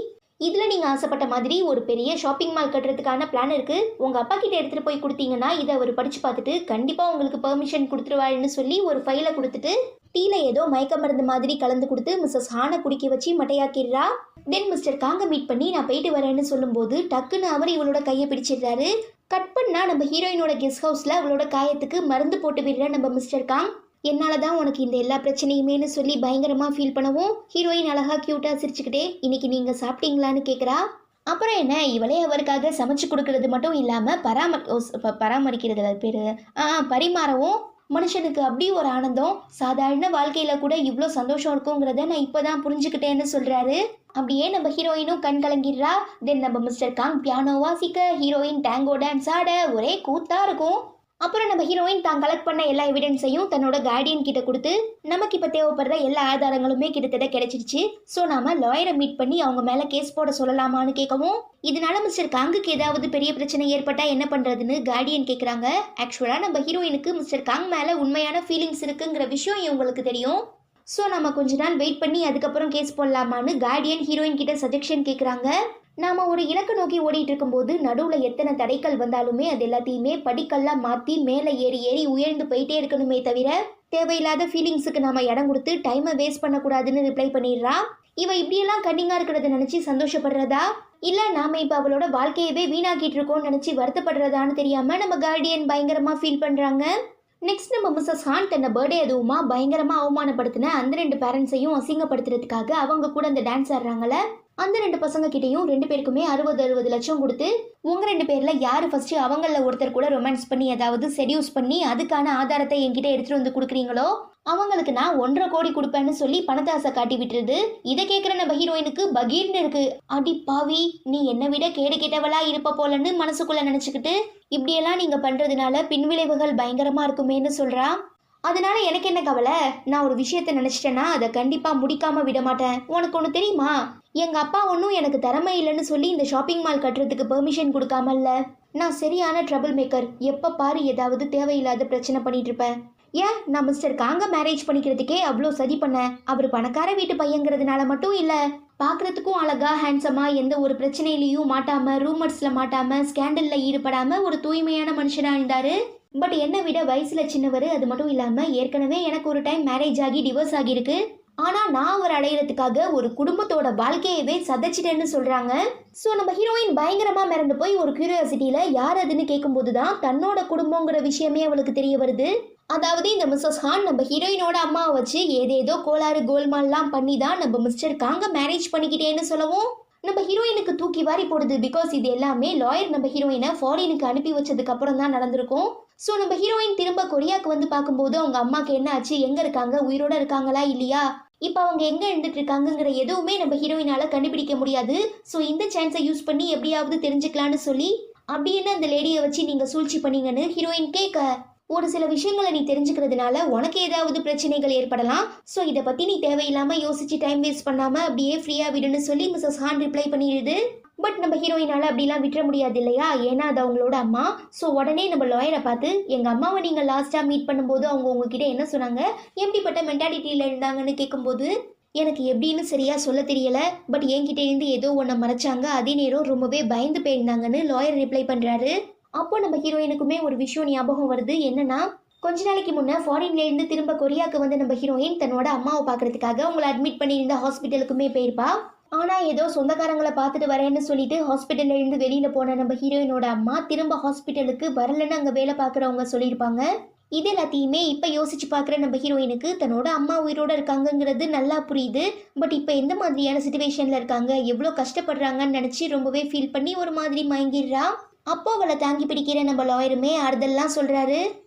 இதில் நீங்கள் ஆசைப்பட்ட மாதிரி ஒரு பெரிய ஷாப்பிங் மால் கட்டுறதுக்கான பிளான் இருக்குது, உங்கள் அப்பா கிட்ட எடுத்துகிட்டு போய் கொடுத்தீங்கன்னா இதை அவர் படித்து பார்த்துட்டு கண்டிப்பாக உங்களுக்கு பெர்மிஷன் கொடுத்துருவாருன்னு சொல்லி ஒரு ஃபைலை கொடுத்துட்டு டீல ஏதோ மயக்க மருந்து மாதிரி கலந்து கொடுத்து மிஸ்ஸஸ் ஹானை குடிக்க வச்சு மட்டையாக்கிடுறா. தென் மிஸ்டர் காங்க மீட் பண்ணி நான் போயிட்டு வரேன்னு சொல்லும்போது டக்குன்னு அவர் இவளோட கையை பிடிச்சிடுறாரு. கட் பண்ணா நம்ம ஹீரோயினோட கெஸ்ட் ஹவுஸில் அவளோட காயத்துக்கு மருந்து போட்டு விடுற நம்ம மிஸ்டர் காங் என்னால் தான் உனக்கு இந்த எல்லா பிரச்சனையுமேனு சொல்லி பயங்கரமாக ஃபீல் பண்ணவும் ஹீரோயின் அழகாக க்யூட்டாக சிரிச்சுக்கிட்டே இன்னைக்கு நீங்கள் சாப்பிட்டீங்களான்னு கேட்குறா. அப்புறம் என்ன இவளே அவருக்காக சமைச்சு கொடுக்கறது மட்டும் இல்லாமல் பராமரிக்கிறது பேர் பரிமாறவும் மனுஷனுக்கு அப்படி ஒரு ஆனந்தம், சாதாரண வாழ்க்கையில் கூட இவ்வளோ சந்தோஷம் இருக்குங்கிறத நான் இப்போ தான் புரிஞ்சுக்கிட்டேன்னு சொல்கிறாரு. அப்படியே நம்ம ஹீரோயினும் கண் கலங்கிடுறா. தென் நம்ம மிஸ்டர் காங் பியானோ வாசிக்க, ஹீரோயின் டேங்கோ டான்ஸ் ஆட ஒரே கூத்தாக இருக்கும். அப்புறம் நம்ம ஹீரோயின் தான் கலெக்ட் பண்ண எல்லா எவிடன்ஸையும் தன்னோட கார்டியன் கிட்ட கொடுத்து நமக்கு இப்போ தேவைப்படுற எல்லா ஆதாரங்களுமே கிட்டத்தட்ட கிடைச்சிருச்சு, ஸோ நாம லாயரை மீட் பண்ணி அவங்க மேலே கேஸ் போட சொல்லலாமான்னு கேட்கவும் இதனால மிஸ்டர் காங்குக்கு ஏதாவது பெரிய பிரச்சனை ஏற்பட்டால் என்ன பண்ணுறதுன்னு கார்டியன் கேட்குறாங்க. ஆக்சுவலாக நம்ம ஹீரோயினுக்கு மிஸ்டர் காங் மேலே உண்மையான ஃபீலிங்ஸ் இருக்குங்கிற விஷயம் இவங்களுக்கு தெரியும். ஸோ நம்ம கொஞ்ச நாள் வெயிட் பண்ணி அதுக்கப்புறம் கேஸ் போடலாமான்னு கார்டியன் ஹீரோயின் கிட்ட சஜெக்ஷன் கேட்குறாங்க. நாம் ஒரு இலக்கு நோக்கி ஓடிட்டு இருக்கும்போது நடுவில் எத்தனை தடைகள் வந்தாலுமே அது எல்லாத்தையுமே படிக்கல்லாம் மாற்றி மேலே ஏறி ஏறி உயர்ந்து போயிட்டே இருக்கணுமே தவிர தேவையில்லாத ஃபீலிங்ஸுக்கு நாம் இடம் கொடுத்து டைமை வேஸ்ட் பண்ணக்கூடாதுன்னு ரிப்ளை பண்ணிடுறா. இவ இப்படியெல்லாம் கன்னிங்காக இருக்கிறத நினச்சி சந்தோஷப்படுறதா இல்லை நாம் இப்போ அவளோட வாழ்க்கையவே வீணாக்கிட்டு இருக்கோம்னு நினச்சி வருத்தப்படுறதான்னு தெரியாமல் நம்ம கார்டியன் பயங்கரமாக ஃபீல் பண்ணுறாங்க. நெக்ஸ்ட் நம்ம மிஸ்ஸஸ் ஹான் தன்னை பர்த்டே அதுவுமா பயங்கரமாக அவமானப்படுத்தின அந்த ரெண்டு பேரண்ட்ஸையும் அசிங்கப்படுத்துறதுக்காக அவங்க கூட அந்த டான்ஸ் ஆடுறாங்களே, அந்த 2 பசங்க கிட்டேயும் 2 பேருக்குமே 60 லட்சம் கொடுத்து உங்க 2 பேர்ல யாரு ஃபர்ஸ்ட் அவங்கள ஒருத்தர் கூட ரொமான்ஸ் பண்ணி ஏதாவது செடியூஸ் பண்ணி அதுக்கான ஆதாரத்தை என்கிட்ட எடுத்துட்டு வந்து கொடுக்குறீங்களோ அவங்களுக்கு நான் 1.5 கோடி கொடுப்பேன்னு சொல்லி பணத்தாசை காட்டி விட்டுருது. இதை கேட்குற நம்ம ஹீரோயினுக்கு பகீர்னு இருக்கு. அடி பாவி, நீ என்னை விட கேடு கேட்டவளா இருப்ப போலன்னு மனசுக்குள்ள நினைச்சுக்கிட்டு இப்படியெல்லாம் நீங்க பண்றதுனால பின்விளைவுகள் பயங்கரமா இருக்குமேன்னு சொல்றா. அதனால எனக்கு என்ன கவலை, நான் ஒரு விஷயத்த நினைச்சிட்டேன்னா அதை கண்டிப்பா முடிக்காம விட மாட்டேன். உனக்கு ஒன்று தெரியுமா, எங்க அப்பா ஒன்றும் எனக்கு திறமை இல்லைன்னு சொல்லி இந்த ஷாப்பிங் மால் கட்டுறதுக்கு பெர்மிஷன் கொடுக்காமல்ல. நான் சரியான ட்ரபிள் மேக்கர். எப்ப பாரு ஏதாவது தேவையில்லாத பிரச்சனை பண்ணிட்டு இருப்பேன். ஏன், நான் மிஸ்டர் காங்க மேரேஜ் பண்ணிக்கிறதுக்கே அவ்வளோ சதி பண்ணேன். அவர் பணக்கார வீட்டு பையங்கிறதுனால மட்டும் இல்லை, பார்க்கறதுக்கும் அழகா ஹேண்ட்ஸமா எந்த ஒரு பிரச்சனையிலையும் மாட்டாம ரூமர்ஸ்ல மாட்டாம ஸ்கேண்டல்ல ஈடுபடாம ஒரு தூய்மையான மனுஷனா இருந்தாரு. பட் என்னை விட வயசுல சின்னவர். அது மட்டும் இல்லாம ஏற்கனவே எனக்கு ஒரு டைம் மேரேஜ் ஆகி டிவோர்ஸ் ஆகியிருக்கு. ஆனா நான் அவர் அடையிறதுக்காக ஒரு குடும்பத்தோட வாழ்க்கையவே சதைச்சிட்டேன்னு சொல்றாங்க. ஸோ நம்ம ஹீரோயின் பயங்கரமா மிரண்டு போய் ஒரு கியூரியாசிட்டியில யார் அதுன்னு கேட்கும்போது தான் தன்னோட குடும்பங்கிற விஷயமே அவளுக்கு தெரிய வருது. அதாவது இந்த மிஸ்ஸஸ் ஹான் நம்ம ஹீரோயினோட அம்மாவை வச்சு ஏதேதோ கோளாறு கோல்மால்லாம் பண்ணி தான் நம்ம மிஸ்டர் காங்க மேரேஜ் பண்ணிக்கிட்டேன்னு சொல்லவும் நம்ம ஹீரோயினுக்கு தூக்கி வாரி போடுது. பிகாஸ் இது எல்லாமே லாயர் நம்ம ஹீரோயினை ஃபாரினுக்கு அனுப்பி வச்சதுக்கு அப்புறம் தான் நடந்திருக்கும். ஸோ நம்ம ஹீரோயின் திரும்ப கொரியாவுக்கு வந்து பார்க்கும்போது அவங்க அம்மாவுக்கு என்ன ஆச்சு, எங்க இருக்காங்க, உயிரோட இருக்காங்களா இல்லையா, இப்போ அவங்க எங்க இருந்துட்டு இருக்காங்கிற எதுவுமே நம்ம ஹீரோயினால கண்டுபிடிக்க முடியாது. ஸோ இந்த சான்ஸை யூஸ் பண்ணி எப்படியாவது தெரிஞ்சுக்கலான்னு சொல்லி அப்படின்னு அந்த லேடியை வச்சு நீங்க சூழ்ச்சி பண்ணீங்கன்னு ஹீரோயின் கேட்க, ஒரு சில விஷயங்களை நீ தெரிஞ்சுக்கிறதுனால உனக்கு ஏதாவது பிரச்சனைகள் ஏற்படலாம். ஸோ இதை பற்றி நீ தேவையில்லாமல் யோசிச்சு டைம் வேஸ்ட் பண்ணாமல் அப்படியே ஃப்ரீயாக விடுன்னு சொல்லி மிஸ்ஸஸ் ஹான் ரிப்ளை பண்ணிடுது. பட் நம்ம ஹீரோயினால் அப்படிலாம் விட்டுற முடியாது இல்லையா, ஏன்னா அது அவங்களோட அம்மா. ஸோ உடனே நம்ம லாயரை பார்த்து, எங்கள் அம்மாவை நீங்கள் லாஸ்ட்டாக மீட் பண்ணும்போது அவங்க உங்ககிட்ட என்ன சொன்னாங்க, எப்படிப்பட்ட மென்டாலிட்டியில் இருந்தாங்கன்னு கேட்கும்போது எனக்கு எப்படின்னு சரியாக சொல்ல தெரியல, பட் என்கிட்ட இருந்து ஏதோ ஒன்றை மறைச்சாங்க, அதே நேரம் ரொம்பவே பயந்து போயிருந்தாங்கன்னு லாயர் ரிப்ளை பண்ணுறாரு. அப்போ நம்ம ஹீரோயினுக்குமே ஒரு விஷயம் ஞாபகம் வருது. என்னன்னா, கொஞ்ச நாளைக்கு முன்னே ஃபாரின்ல இருந்து திரும்ப கொரியாவுக்கு வந்து நம்ம ஹீரோயின் தன்னோட அம்மாவை பார்க்கறதுக்காக அவங்களை அட்மிட் பண்ணியிருந்த ஹாஸ்பிட்டலுக்குமே போயிருப்பா. ஆனா ஏதோ சொந்தக்காரங்களை பார்த்துட்டு வரேன்னு சொல்லிட்டு ஹாஸ்பிட்டல்ல இருந்து வெளியில போன நம்ம ஹீரோயினோட அம்மா திரும்ப ஹாஸ்பிட்டலுக்கு வரலன்னு அங்க வேலை பார்க்குறவங்க சொல்லியிருப்பாங்க. இது எல்லாத்தையுமே இப்ப யோசிச்சு பார்க்குற நம்ம ஹீரோயினுக்கு தன்னோட அம்மா உயிரோட இருக்காங்கங்கிறது நல்லா புரியுது. பட் இப்ப எந்த மாதிரியான சிச்சுவேஷன்ல இருக்காங்க, எவ்வளோ கஷ்டப்படுறாங்கன்னு நினைச்சு ரொம்பவே ஃபீல் பண்ணி ஒரு மாதிரி மயங்கிடுறா. அப்போ அவளை தாங்கி பிடிக்கிற நம்ம லாயருமே ஆறுதல்லாம் சொல்றாரு.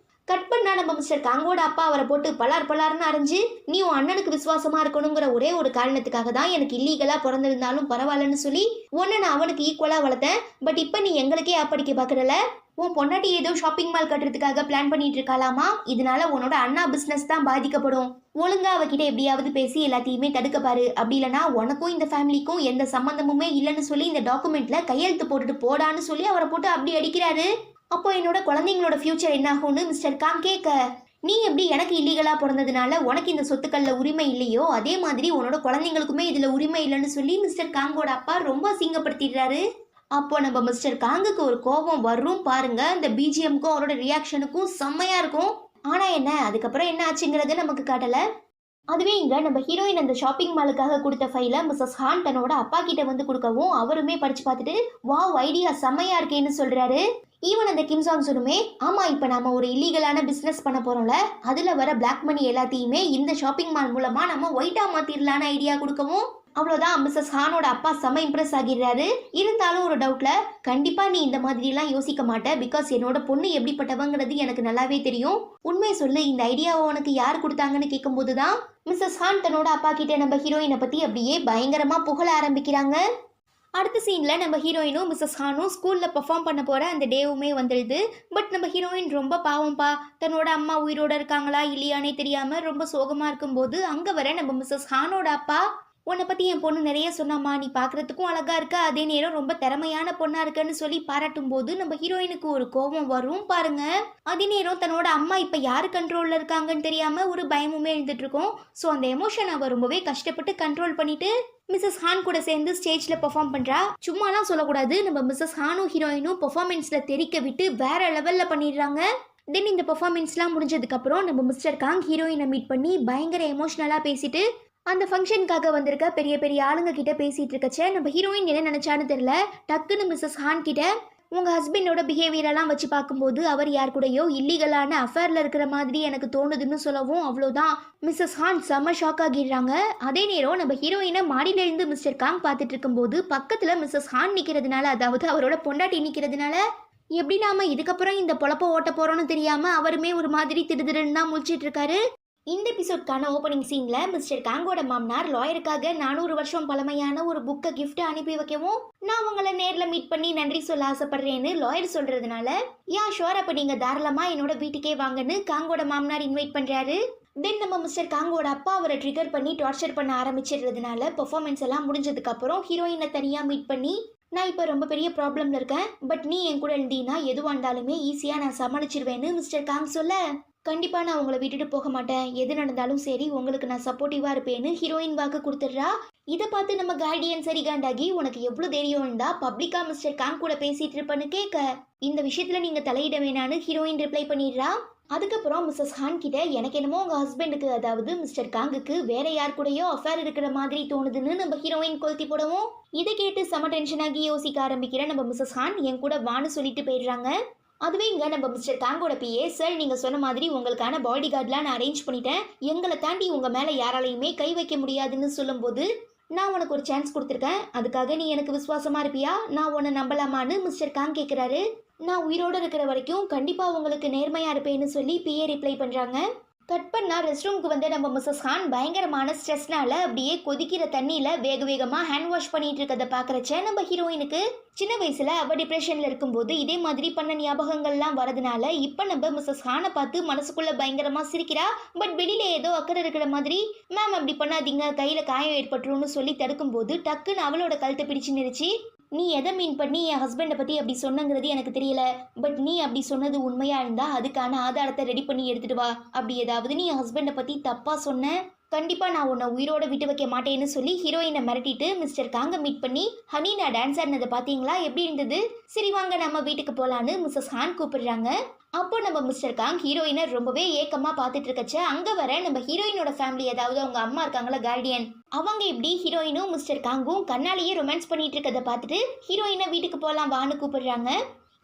கட் பண்ணா நம்ம மிஸ்டர் காங்கோட அப்பா அவரை போட்டு பலார்னு அரைஞ்சு, நீ உன் அண்ணனுக்கு விசுவாசமா இருக்கணுங்கிற ஒரே ஒரு காரணத்துக்காக தான் எனக்கு இல்லீகலா பிறந்திருந்தாலும் பரவாயில்லன்னு சொல்லி உன்னை நான் அவனுக்கு ஈக்குவலா வளர்த்தேன். பட் இப்ப நீ எங்களுக்கே ஆப்படிக்க பாக்குறல, உன் பொண்டாட்டி ஏதோ ஷாப்பிங் மால் கட்டுறதுக்காக பிளான் பண்ணிட்டு இருக்காளாமா, இதனால உன்னோட அண்ணா பிசினஸ் தான் பாதிக்கப்படும். ஒழுங்கா அவகிட்ட எப்படியாவது பேசி எல்லாத்தையுமே தடுக்க பாரு, அப்படி இல்லைனா உனக்கும் இந்த ஃபேமிலிக்கும் எந்த சம்பந்தமுமே இல்லைன்னு சொல்லி இந்த டாக்குமெண்ட்ல கையெழுத்து போட்டுட்டு போடான்னு சொல்லி அவரை போட்டு அப்படி அடிக்கிறாரு. அப்போ என்னோட குழந்தைங்களோட ஃபியூச்சர் என்ன ஆகும்னு மிஸ்டர் காங் கேட்க, நீ எப்படி எனக்கு இல்லீகலா பிறந்ததுனால உனக்கு இந்த சொத்துக்கள்ல உரிமை இல்லையோ அதே மாதிரி உன்னோட குழந்தைங்களுக்குமே இதுல உரிமை இல்லைன்னு சொல்லி மிஸ்டர் காங்கோட அப்பா ரொம்ப அசிங்கப்படுத்திடுறாரு. அப்போ நம்ம மிஸ்டர் காங்குக்கு ஒரு கோபம் வரும் பாருங்க. அந்த பிஜிஎம்க்கும் அவரோட ரியாக்ஷனுக்கும் செம்மையா இருக்கும். ஆனா என்ன, அதுக்கப்புறம் என்ன ஆச்சுங்கிறத நமக்கு காட்டல. அதுவே இங்க நம்ம ஹீரோயின் அந்த ஷாப்பிங் மாலுக்காக கொடுத்த ஃபைல மிஸ்ஸஸ் ஹான் தன்னோட அப்பா கிட்ட வந்து கொடுக்கவும் அவருமே படிச்சு பார்த்துட்டு வாவ் ஐடியா செம்மையா இருக்கேன்னு சொல்றாரு. ஈவன் அந்த கிம் சாங் சொன்னுமே, ஆமா இப்ப நாம ஒரு இல்லீகலான பிசினஸ் பண்ண போறோம்ல, அதுல வர பிளாக் மணி எல்லாத்தையுமே இந்த ஷாப்பிங் மால் மூலமா நம்ம ஒயிட்டா மாத்திரலான ஐடியா கொடுக்கவும் அவ்வளோதான் மிஸ்ஸஸ் ஹானோட அப்பா செம்ம இம்ப்ரெஸ் ஆகிடுறாரு. இருந்தாலும் ஒரு டவுட்ல, கண்டிப்பா நீ இந்த மாதிரிலாம் யோசிக்க மாட்ட, பிகாஸ் என்னோட பொண்ணு எப்படிப்பட்டவங்கிறது எனக்கு நல்லாவே தெரியும். உண்மை சொல்லு, இந்த ஐடியாவை உனக்கு யார் கொடுத்தாங்கன்னு கேட்கும்போது தான் மிஸ்ஸஸ் ஹான் தன்னோட அப்பா கிட்ட நம்ம ஹீரோயினை பத்தி அப்படியே பயங்கரமா புகழ ஆரம்பிக்கிறாங்க. அடுத்த சீன்ல நம்ம ஹீரோயினும் மிஸ்ஸஸ் ஹானும் ஸ்கூல்ல பெர்ஃபார்ம் பண்ண போற அந்த டேவுமே வந்துடுது. பட் நம்ம ஹீரோயின் ரொம்ப பாவம்பா, தன்னோட அம்மா உயிரோட இருக்காங்களா இல்லையானே தெரியாம ரொம்ப சோகமா இருக்கும்போது அங்க வர நம்ம மிஸ்ஸஸ் ஹானோட அப்பா, உன்னை பத்தி என் பொண்ணு நிறைய சொன்னாமா, நீ பாக்குறதுக்கும் அழகா இருக்க, அதே நேரம் ரொம்ப திறமையான பொண்ணா இருக்குன்னு சொல்லி பாராட்டும் போது நம்ம ஹீரோயினுக்கு ஒரு கோபம் வரும் பாருங்க. அதே நேரம் தன்னோட அம்மா இப்ப யாரு கண்ட்ரோல்ல இருக்காங்கன்னு தெரியாம ஒரு பயமுமே எழுந்துட்டு இருக்கும். ஸோ அந்த எமோஷன் அவ ரொம்பவே கஷ்டப்பட்டு கண்ட்ரோல் பண்ணிட்டு மிஸ்ஸஸ் ஹான் கூட சேர்ந்து ஸ்டேஜ்ல பெர்ஃபார்ம் பண்றா. சும்மாலாம் சொல்லக்கூடாது, நம்ம மிஸ்ஸஸ் ஹானும் ஹீரோயினும் பெர்ஃபார்மன்ஸ்ல தெரிக்க விட்டு வேற லெவல்ல பண்ணிடுறாங்க. தென் இந்த பெர்ஃபார்மன்ஸ்லாம் முடிஞ்சதுக்கு அப்புறம் நம்ம மிஸ்டர் காங் ஹீரோயினை மீட் பண்ணி பயங்கர எமோஷனலா பேசிட்டு அந்த ஃபங்க்ஷனுக்காக வந்திருக்க பெரிய பெரிய ஆளுங்க கிட்ட பேசிட்டு இருக்கச்ச நம்ம ஹீரோயின் என்ன நினைச்சான்னு தெரியல, டக்குன்னு மிஸ்ஸஸ் ஹான் கிட்ட, உங்கள் ஹஸ்பண்டோட பிஹேவியரெல்லாம் வச்சு பார்க்கும்போது அவர் யார் கூடயோ இல்லீகலான அஃபேரில் இருக்கிற மாதிரி எனக்கு தோணுதுன்னு சொல்லவும் அவ்வளோதான் மிஸ்ஸஸ் ஹான் செம்ம ஷாக் ஆகிடுறாங்க. அதே நேரம் நம்ம ஹீரோயினை மாடியிலேருந்து மிஸ்டர் காங் பார்த்துட்டு இருக்கும்போது பக்கத்தில் மிஸ்ஸஸ் ஹான் நிற்கிறதுனால, அதாவது அவரோட பொண்டாட்டி நிற்கிறதுனால எப்படி நாம இதுக்கப்புறம் இந்த பொழப்ப ஓட்ட போகிறோன்னு தெரியாமல் அவருமே ஒரு மாதிரி திருதிருன்னு தான் முழிச்சிட்டு இருக்காரு. இந்த எபிசோட்கான ஓப்பனிங் சீனில் மிஸ்டர் காங்கோட மாமனார் லாயருக்காக 400 வருஷம் பழமையான ஒரு புக்கை கிஃப்ட் அனுப்பி வைக்கவும், நான் உங்களை நேரில் மீட் பண்ணி நன்றி சொல்ல ஆசைப்படுறேன்னு லாயர் சொல்றதுனால, யா ஷோர் அப்போ நீங்கள் தாராளமாக என்னோட வீட்டுக்கே வாங்கன்னு காங்கோட மாமனார் இன்வைட் பண்ணுறாரு. தென் நம்ம மிஸ்டர் காங்கோட அப்பா அவரை ட்ரிகர் பண்ணி டார்ச்சர் பண்ண ஆரம்பிச்சிடுறதுனால பெர்ஃபார்மன்ஸ் எல்லாம் முடிஞ்சதுக்கப்புறம் ஹீரோயினை தனியாக மீட் பண்ணி, நான் இப்போ ரொம்ப பெரிய ப்ராப்ளமில் இருக்கேன், பட் நீ என் கூட இருந்தீங்கன்னா எதுவாக இருந்தாலுமே ஈஸியாக நான் சமாளிச்சிருவேன்னு மிஸ்டர் காங் சொல்ல, கண்டிப்பாக நான் உங்களை விட்டுட்டு போக மாட்டேன், எது நடந்தாலும் சரி உங்களுக்கு நான் சப்போர்ட்டிவாக இருப்பேன்னு ஹீரோயின் வாக்கு கொடுத்துட்றா. இதை பார்த்து நம்ம கார்டியன் சரி காண்டாகி, உனக்கு எவ்வளோ தைரியம் இருந்தா பப்ளிக்கா மிஸ்டர் காங் கூட பேசிட்டு இருப்பேன்னு கேட்க, இந்த விஷயத்தில் நீங்கள் தலையிட வேணான்னு ஹீரோயின் ரிப்ளை பண்ணிடுறா. அதுக்கப்புறம் மிஸ்ஸஸ் ஹான் கிட்ட, எனக்கு என்னமோ உங்கள் ஹஸ்பண்டுக்கு அதாவது மிஸ்டர் காங்குக்கு வேற யார் கூடயோ அஃபேர் இருக்கிற மாதிரி தோணுதுன்னு நம்ம ஹீரோயின் கொளுத்தி போடவும், இதை கேட்டு செம டென்ஷன் ஆகி யோசிக்க ஆரம்பிக்கிற நம்ம மிஸ்ஸஸ் ஹான் என் கூட வான்னு சொல்லிட்டு போயிடுறாங்க. அதுவே இங்கே நம்ம மிஸ்டர் காங்கோட பிஏ, சார் நீங்கள் சொன்ன மாதிரி உங்களுக்கான பாடி கார்டெலாம் நான் அரேஞ்ச் பண்ணிட்டேன், எங்களை தாண்டி உங்கள் மேலே யாராலையுமே கை வைக்க முடியாதுன்னு சொல்லும்போது, நான் உனக்கு ஒரு சான்ஸ் கொடுத்துருக்கேன், அதுக்காக நீ எனக்கு விசுவாசமாக இருப்பியா, நான் உன்னை நம்பலாமான்னு மிஸ்டர் காங் கேட்குறாரு. நான் உயிரோடு இருக்கிற வரைக்கும் கண்டிப்பாக உங்களுக்கு நேர்மையாக இருப்பேன்னு சொல்லி பிஏ ரிப்ளை பண்ணுறாங்க. கட் பண்ணால் ரெஸ்ட் ரூமுக்கு வந்து நம்ம மிஸ்ஸஸ் ஹான் பயங்கரமான ஸ்ட்ரெஸ்னால அப்படியே கொதிக்கிற தண்ணியில் வேக வேகமாக ஹேண்ட் வாஷ் பண்ணிட்டு இருக்கிறத பார்க்குறச்ச நம்ம ஹீரோயினுக்கு சின்ன வயசில் அவள் டிப்ரெஷனில் இருக்கும்போது இதே மாதிரி பண்ண ஞாபகங்கள்லாம் வரதுனால இப்போ நம்ம மிஸ்ஸஸ் ஹானை பார்த்து மனசுக்குள்ளே பயங்கரமாக சிரிக்கிறா. பட் வெளியில் ஏதோ அக்கறை இருக்கிற மாதிரி, மேம் அப்படி பண்ணாதீங்க கையில் காயம் ஏற்பட்டுருன்னு சொல்லி தடுக்கும்போது டக்குன்னு அவளோட கழுத்தை பிடிச்சு நிறுச்சி, நீ எதை மீன் பண்ணி என் ஹஸ்பண்டை பற்றி அப்படி சொன்னங்கிறது எனக்கு தெரியல, பட் நீ அப்படி சொன்னது உண்மையாக இருந்தால் அதுக்கான ஆதாரத்தை ரெடி பண்ணி எடுத்துட்டு வா, அப்படி ஏதாவது நீ என் ஹஸ்பண்டை பற்றி தப்பாக சொன்ன கண்டிப்பாக நான் உன்னை உயிரோட விட்டு வைக்க மாட்டேன்னு சொல்லி ஹீரோயினை மிரட்டிட்டு மிஸ்டர் காங்க மீட் பண்ணி, ஹனி நான் டான்ஸ் ஆடினதை பார்த்தீங்களா எப்படி இருந்தது, சரி வாங்க நம்ம வீட்டுக்கு போகலான்னு மிஸ்ஸஸ் ஹான் கூப்பிடுறாங்க. அப்போ நம்ம மிஸ்டர் காங் ஹீரோயினை ரொம்பவே ஏக்கமாக பார்த்துட்டு இருக்கச்ச அங்கே வர நம்ம ஹீரோயினோட ஃபேமிலி, அதாவது அவங்க அம்மா இருக்காங்களா கார்டியன், அவங்க இப்படி ஹீரோயினும் மிஸ்டர் காங்கும் கண்ணாலேயே ரொமான்ஸ் பண்ணிட்டு இருக்கதை பார்த்துட்டு ஹீரோயினை வீட்டுக்கு போகலாம் வான்னு கூப்பிடுறாங்க.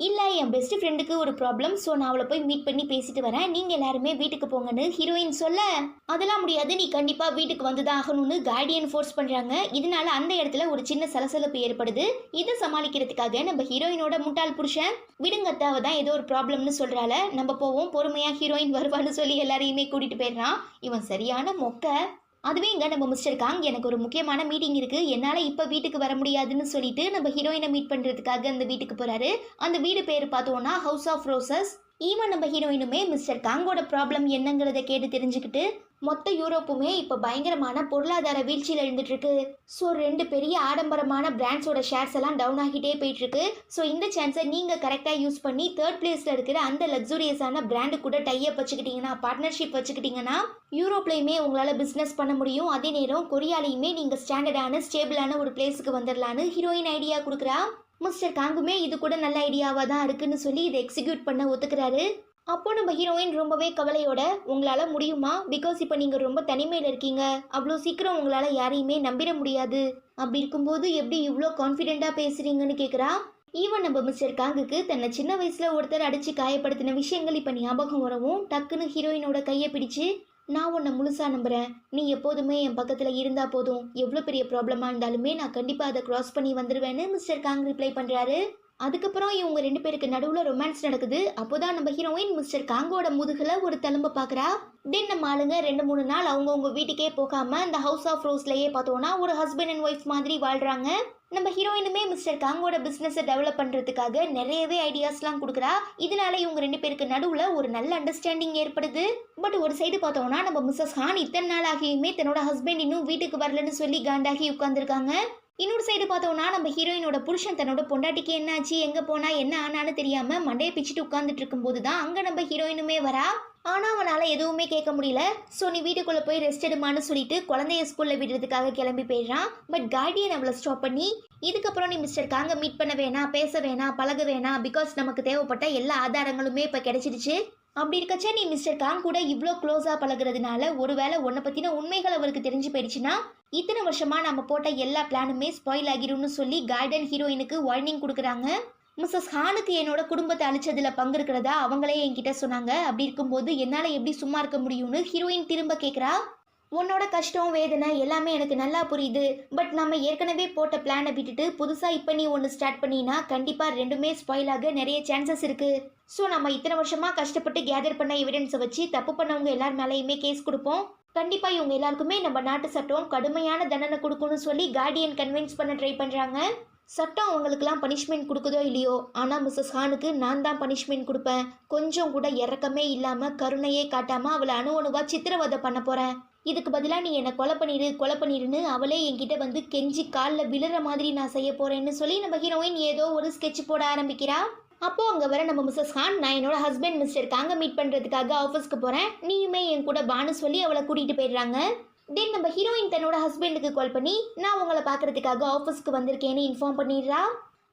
இல்லை என் பெஸ்ட் ஃப்ரெண்டுக்கு ஒரு ப்ராப்ளம், ஸோ நான் அவளை போய் மீட் பண்ணி பேசிட்டு வரேன், நீங்கள் எல்லாருமே வீட்டுக்கு போங்கன்னு ஹீரோயின் சொல்ல, அதெல்லாம் முடியாது நீ கண்டிப்பாக வீட்டுக்கு வந்து தான் ஆகணும்னு கார்டியன் ஃபோர்ஸ் பண்ணுறாங்க. இதனால அந்த இடத்துல ஒரு சின்ன சலசலப்பு ஏற்படுது. இதை சமாளிக்கிறதுக்காக நம்ம ஹீரோயினோட முட்டாள் புருஷன், விடுங்கத்தாவ தான் ஏதோ ஒரு ப்ராப்ளம்னு சொல்கிறால, நம்ம போவோம் பொறுமையாக ஹீரோயின் வருவான்னு சொல்லி எல்லாரையுமே கூட்டிகிட்டு போயிடுறான். இவன் சரியான மொக்க. அதுவே இங்கே நம்ம மிஸ்டர் காங், எனக்கு ஒரு முக்கியமான மீட்டிங் இருக்குது, என்னால் இப்போ வீட்டுக்கு வர முடியாதுன்னு சொல்லிட்டு நம்ம ஹீரோயினை மீட் பண்ணுறதுக்காக அந்த வீட்டுக்கு போகிறாரு. அந்த வீடு பேர் பார்த்தோன்னா ஹவுஸ் ஆஃப் ரோசஸ். ஈவன் நம்ம ஹீரோயினுமே மிஸ்டர் காங்கோட ப்ராப்ளம் என்னங்கிறத கேட்டு தெரிஞ்சுக்கிட்டு, மொத்த யூரோப்புமே இப்போ பயங்கரமான பொருளாதார வீழ்ச்சியில் இருந்துட்டு இருக்கு. ஸோ 2 பெரிய ஆடம்பரமான பிராண்ட்ஸோட ஷேர்ஸ் எல்லாம் டவுன் ஆகிட்டே போயிட்டு இருக்கு. ஸோ இந்த சான்ஸை நீங்கள் கரெக்டாக யூஸ் பண்ணி 3rd பிளேஸில் இருக்கிற அந்த லக்ஸூரியஸான பிராண்டு கூட டைப் வச்சுக்கிட்டீங்கன்னா, பார்ட்னர்ஷிப் வச்சுக்கிட்டீங்கன்னா யூரோப்லையுமே உங்களால் பிஸ்னஸ் பண்ண முடியும். அதே நேரம் கொரியாலையுமே நீங்கள் ஸ்டாண்டர்டான ஸ்டேபிளான ஒரு பிளேஸுக்கு வந்துடலான்னு ஹீரோயின் ஐடியா கொடுக்குறா. மிஸ்டர் காங்குமே இது கூட நல்ல ஐடியாவாக தான் இருக்குன்னு சொல்லி இதை எக்ஸிக்யூட் பண்ண ஒத்துக்கிறாரு. அப்போ நம்ம ஹீரோயின் ரொம்பவே கவலையோட, உங்களால் முடியுமா, பிகாஸ் இப்போ நீங்கள் ரொம்ப தனிமையில் இருக்கீங்க, அவ்வளோ சீக்கிரம் உங்களால் யாரையுமே நம்பிட முடியாது, அப்படி இருக்கும்போது எப்படி இவ்வளோ கான்ஃபிடென்ட்டாக பேசுகிறீங்கன்னு கேட்குறா. ஈவன் நம்ம மிஸ்டர் காங்குக்கு தன்னை சின்ன வயசில் ஒருத்தர் அடித்து காயப்படுத்தின விஷயங்கள் இப்போ ஞாபகம் வரவும் டக்குன்னு ஹீரோயினோட கையை பிடிச்சு, நான் உன்னை முழுசாக நம்புகிறேன், நீ எப்போதுமே என் பக்கத்தில் இருந்தால் போதும், எவ்வளோ பெரிய ப்ராப்ளமாக இருந்தாலுமே நான் கண்டிப்பாக அதை க்ராஸ் பண்ணி வந்துடுவேன்னு மிஸ்டர் காங் ரிப்ளை பண்ணுறாரு. அதுக்கப்புறம் இவங்க 2 பேருக்கு நடுவில் ரொமான்ஸ் நடக்குது. அப்போதான் நம்ம ஹீரோயின் மிஸ்டர் காங்கோட முதுகில் ஒரு தழும்ப பார்க்குறா. தென் நம்ம ஆளுங்க 2-3 நாள் அவங்கவுங்க வீட்டுக்கே போகாமல் அந்த ஹவுஸ் ஆஃப் ரோஸ்லேயே பார்த்தோன்னா ஒரு ஹஸ்பண்ட் அண்ட் ஒய்ஃப் மாதிரி வாழ்கிறாங்க. நம்ம ஹீரோயினுமே மிஸ்டர் காங்கோட பிஸ்னஸை டெவலப் பண்ணுறதுக்காக நிறையவே ஐடியாஸ்லாம் கொடுக்குறா. இதனால இவங்க 2 பேருக்கு நடுவில் ஒரு நல்ல அண்டர்ஸ்டாண்டிங் ஏற்படுது. பட் ஒரு சைடு பார்த்தோன்னா நம்ம மிஸ்ஸஸ் ஹான் இத்தனை நாள் ஆகியுமே தன்னோட ஹஸ்பண்ட் இன்னும் வீட்டுக்கு வரலன்னு சொல்லி காண்டாகி உட்காந்துருக்காங்க. இன்னொரு சைடு பார்த்தோன்னா நம்ம ஹீரோயினோட புருஷன் தன்னோட பொண்டாட்டிக்கு என்ன ஆச்சு, எங்கே போனா என்ன ஆனான்னு தெரியாமல் மண்டையை பிச்சுட்டு உட்காந்துட்டு இருக்கும்போது தான் அங்கே நம்ம ஹீரோயினுமே வரா. ஆனால் அவனால் எதுவுமே கேட்க முடியல. ஸோ நீ வீட்டுக்குள்ளே போய் ரெஸ்ட் எடுமான்னு சொல்லிட்டு குழந்தைய ஸ்கூலில் விடுறதுக்காக கிளம்பி போயிடுறான். பட் கார்டியன் அவளை ஸ்டாப் பண்ணி, இதுக்கப்புறம் நீ மிஸ்டர் காங்க மீட் பண்ண வேணாம், பேச வேணாம், பழக வேணாம், பிகாஸ் நமக்கு தேவைப்பட்ட எல்லா ஆதாரங்களுமே இப்போ கிடைச்சிடுச்சு. அப்படி இருக்கச்சே நீ மிஸ்டர் காங் கூட இவ்வளோ க்ளோஸாக பழகுறதுனால ஒருவேளை உன்னை பற்றின உண்மைகள் அவருக்கு தெரிஞ்சு போயிடுச்சுன்னா இத்தனை வருஷமாக நம்ம போட்ட எல்லா பிளானுமே ஸ்பாயில் ஆகிரும்னு சொல்லி கார்டன் ஹீரோயினுக்கு வார்னிங் கொடுக்குறாங்க. மிஸ்ஸஸ் ஹானுக்கு என்னோட குடும்பத்தை அழிச்சதுல பங்கு இருக்கிறதா அவங்களே என்கிட்ட சொன்னாங்க. அப்படி இருக்கும்போது என்னால் எப்படி சும்மா இருக்க முடியும்னு ஹீரோயின் திரும்ப கேட்குறா. உன்னோட கஷ்டம் வேதனை எல்லாமே எனக்கு நல்லா புரியுது. பட் நம்ம ஏற்கனவே போட்ட பிளானை விட்டுட்டு புதுசாக இப்போ நீ ஒன்று ஸ்டார்ட் பண்ணினா கண்டிப்பாக ரெண்டுமே ஸ்பாயில் ஆக நிறைய சான்சஸ் இருக்குது. ஸோ நம்ம இத்தனை வருஷமாக கஷ்டப்பட்டு கேதர் பண்ண எவிடன்ஸை வச்சு தப்பு பண்ணவங்க எல்லார் மேலேயுமே கேஸ் கொடுப்போம். கண்டிப்பாக இவங்க எல்லாருக்குமே நம்ம நாட்டு சட்டம் கடுமையான தண்டனை கொடுக்கணும்னு சொல்லி கார்டியன் கன்வின்ஸ் பண்ண ட்ரை பண்ணுறாங்க. சட்டம் அவங்களுக்குலாம் பனிஷ்மெண்ட் கொடுக்குதோ இல்லையோ, ஆனால் மிஸ்ஸஸ் ஹானுக்கு நான் தான் பனிஷ்மெண்ட் கொடுப்பேன். கொஞ்சம் கூட இறக்கமே இல்லாமல் கருணையே காட்டாமல் அவளை அணுவணுவாக சித்திரவதை பண்ண போகிறேன். இதுக்கு பதிலாக நீ என்னை கொலை பண்ணிடுன்னு அவளே என்கிட்ட வந்து கெஞ்சி காலில் விழுற மாதிரி நான் செய்ய போகிறேன்னு சொல்லி நம்ம ஹீரோயின் ஏதோ ஒரு ஸ்கெட்ச் போட ஆரம்பிக்கிறா. அப்போது அங்கே வர நம்ம மிஸ்ஸஸ் ஹான், நான் என்னோட ஹஸ்பண்ட் மிஸ்டர் காங்க மீட் பண்ணுறதுக்காக ஆஃபீஸ்க்கு போகிறேன், நீயுமே என் கூட பானு சொல்லி அவளை கூட்டிகிட்டு போயிடுறாங்க. தென் நம்ம ஹீரோயின் தன்னோட ஹஸ்பண்டுக்கு கால் பண்ணி நான் உங்களை பார்க்கறதுக்காக ஆஃபீஸ்க்கு வந்திருக்கேன்னு இன்ஃபார்ம் பண்ணிடுறா.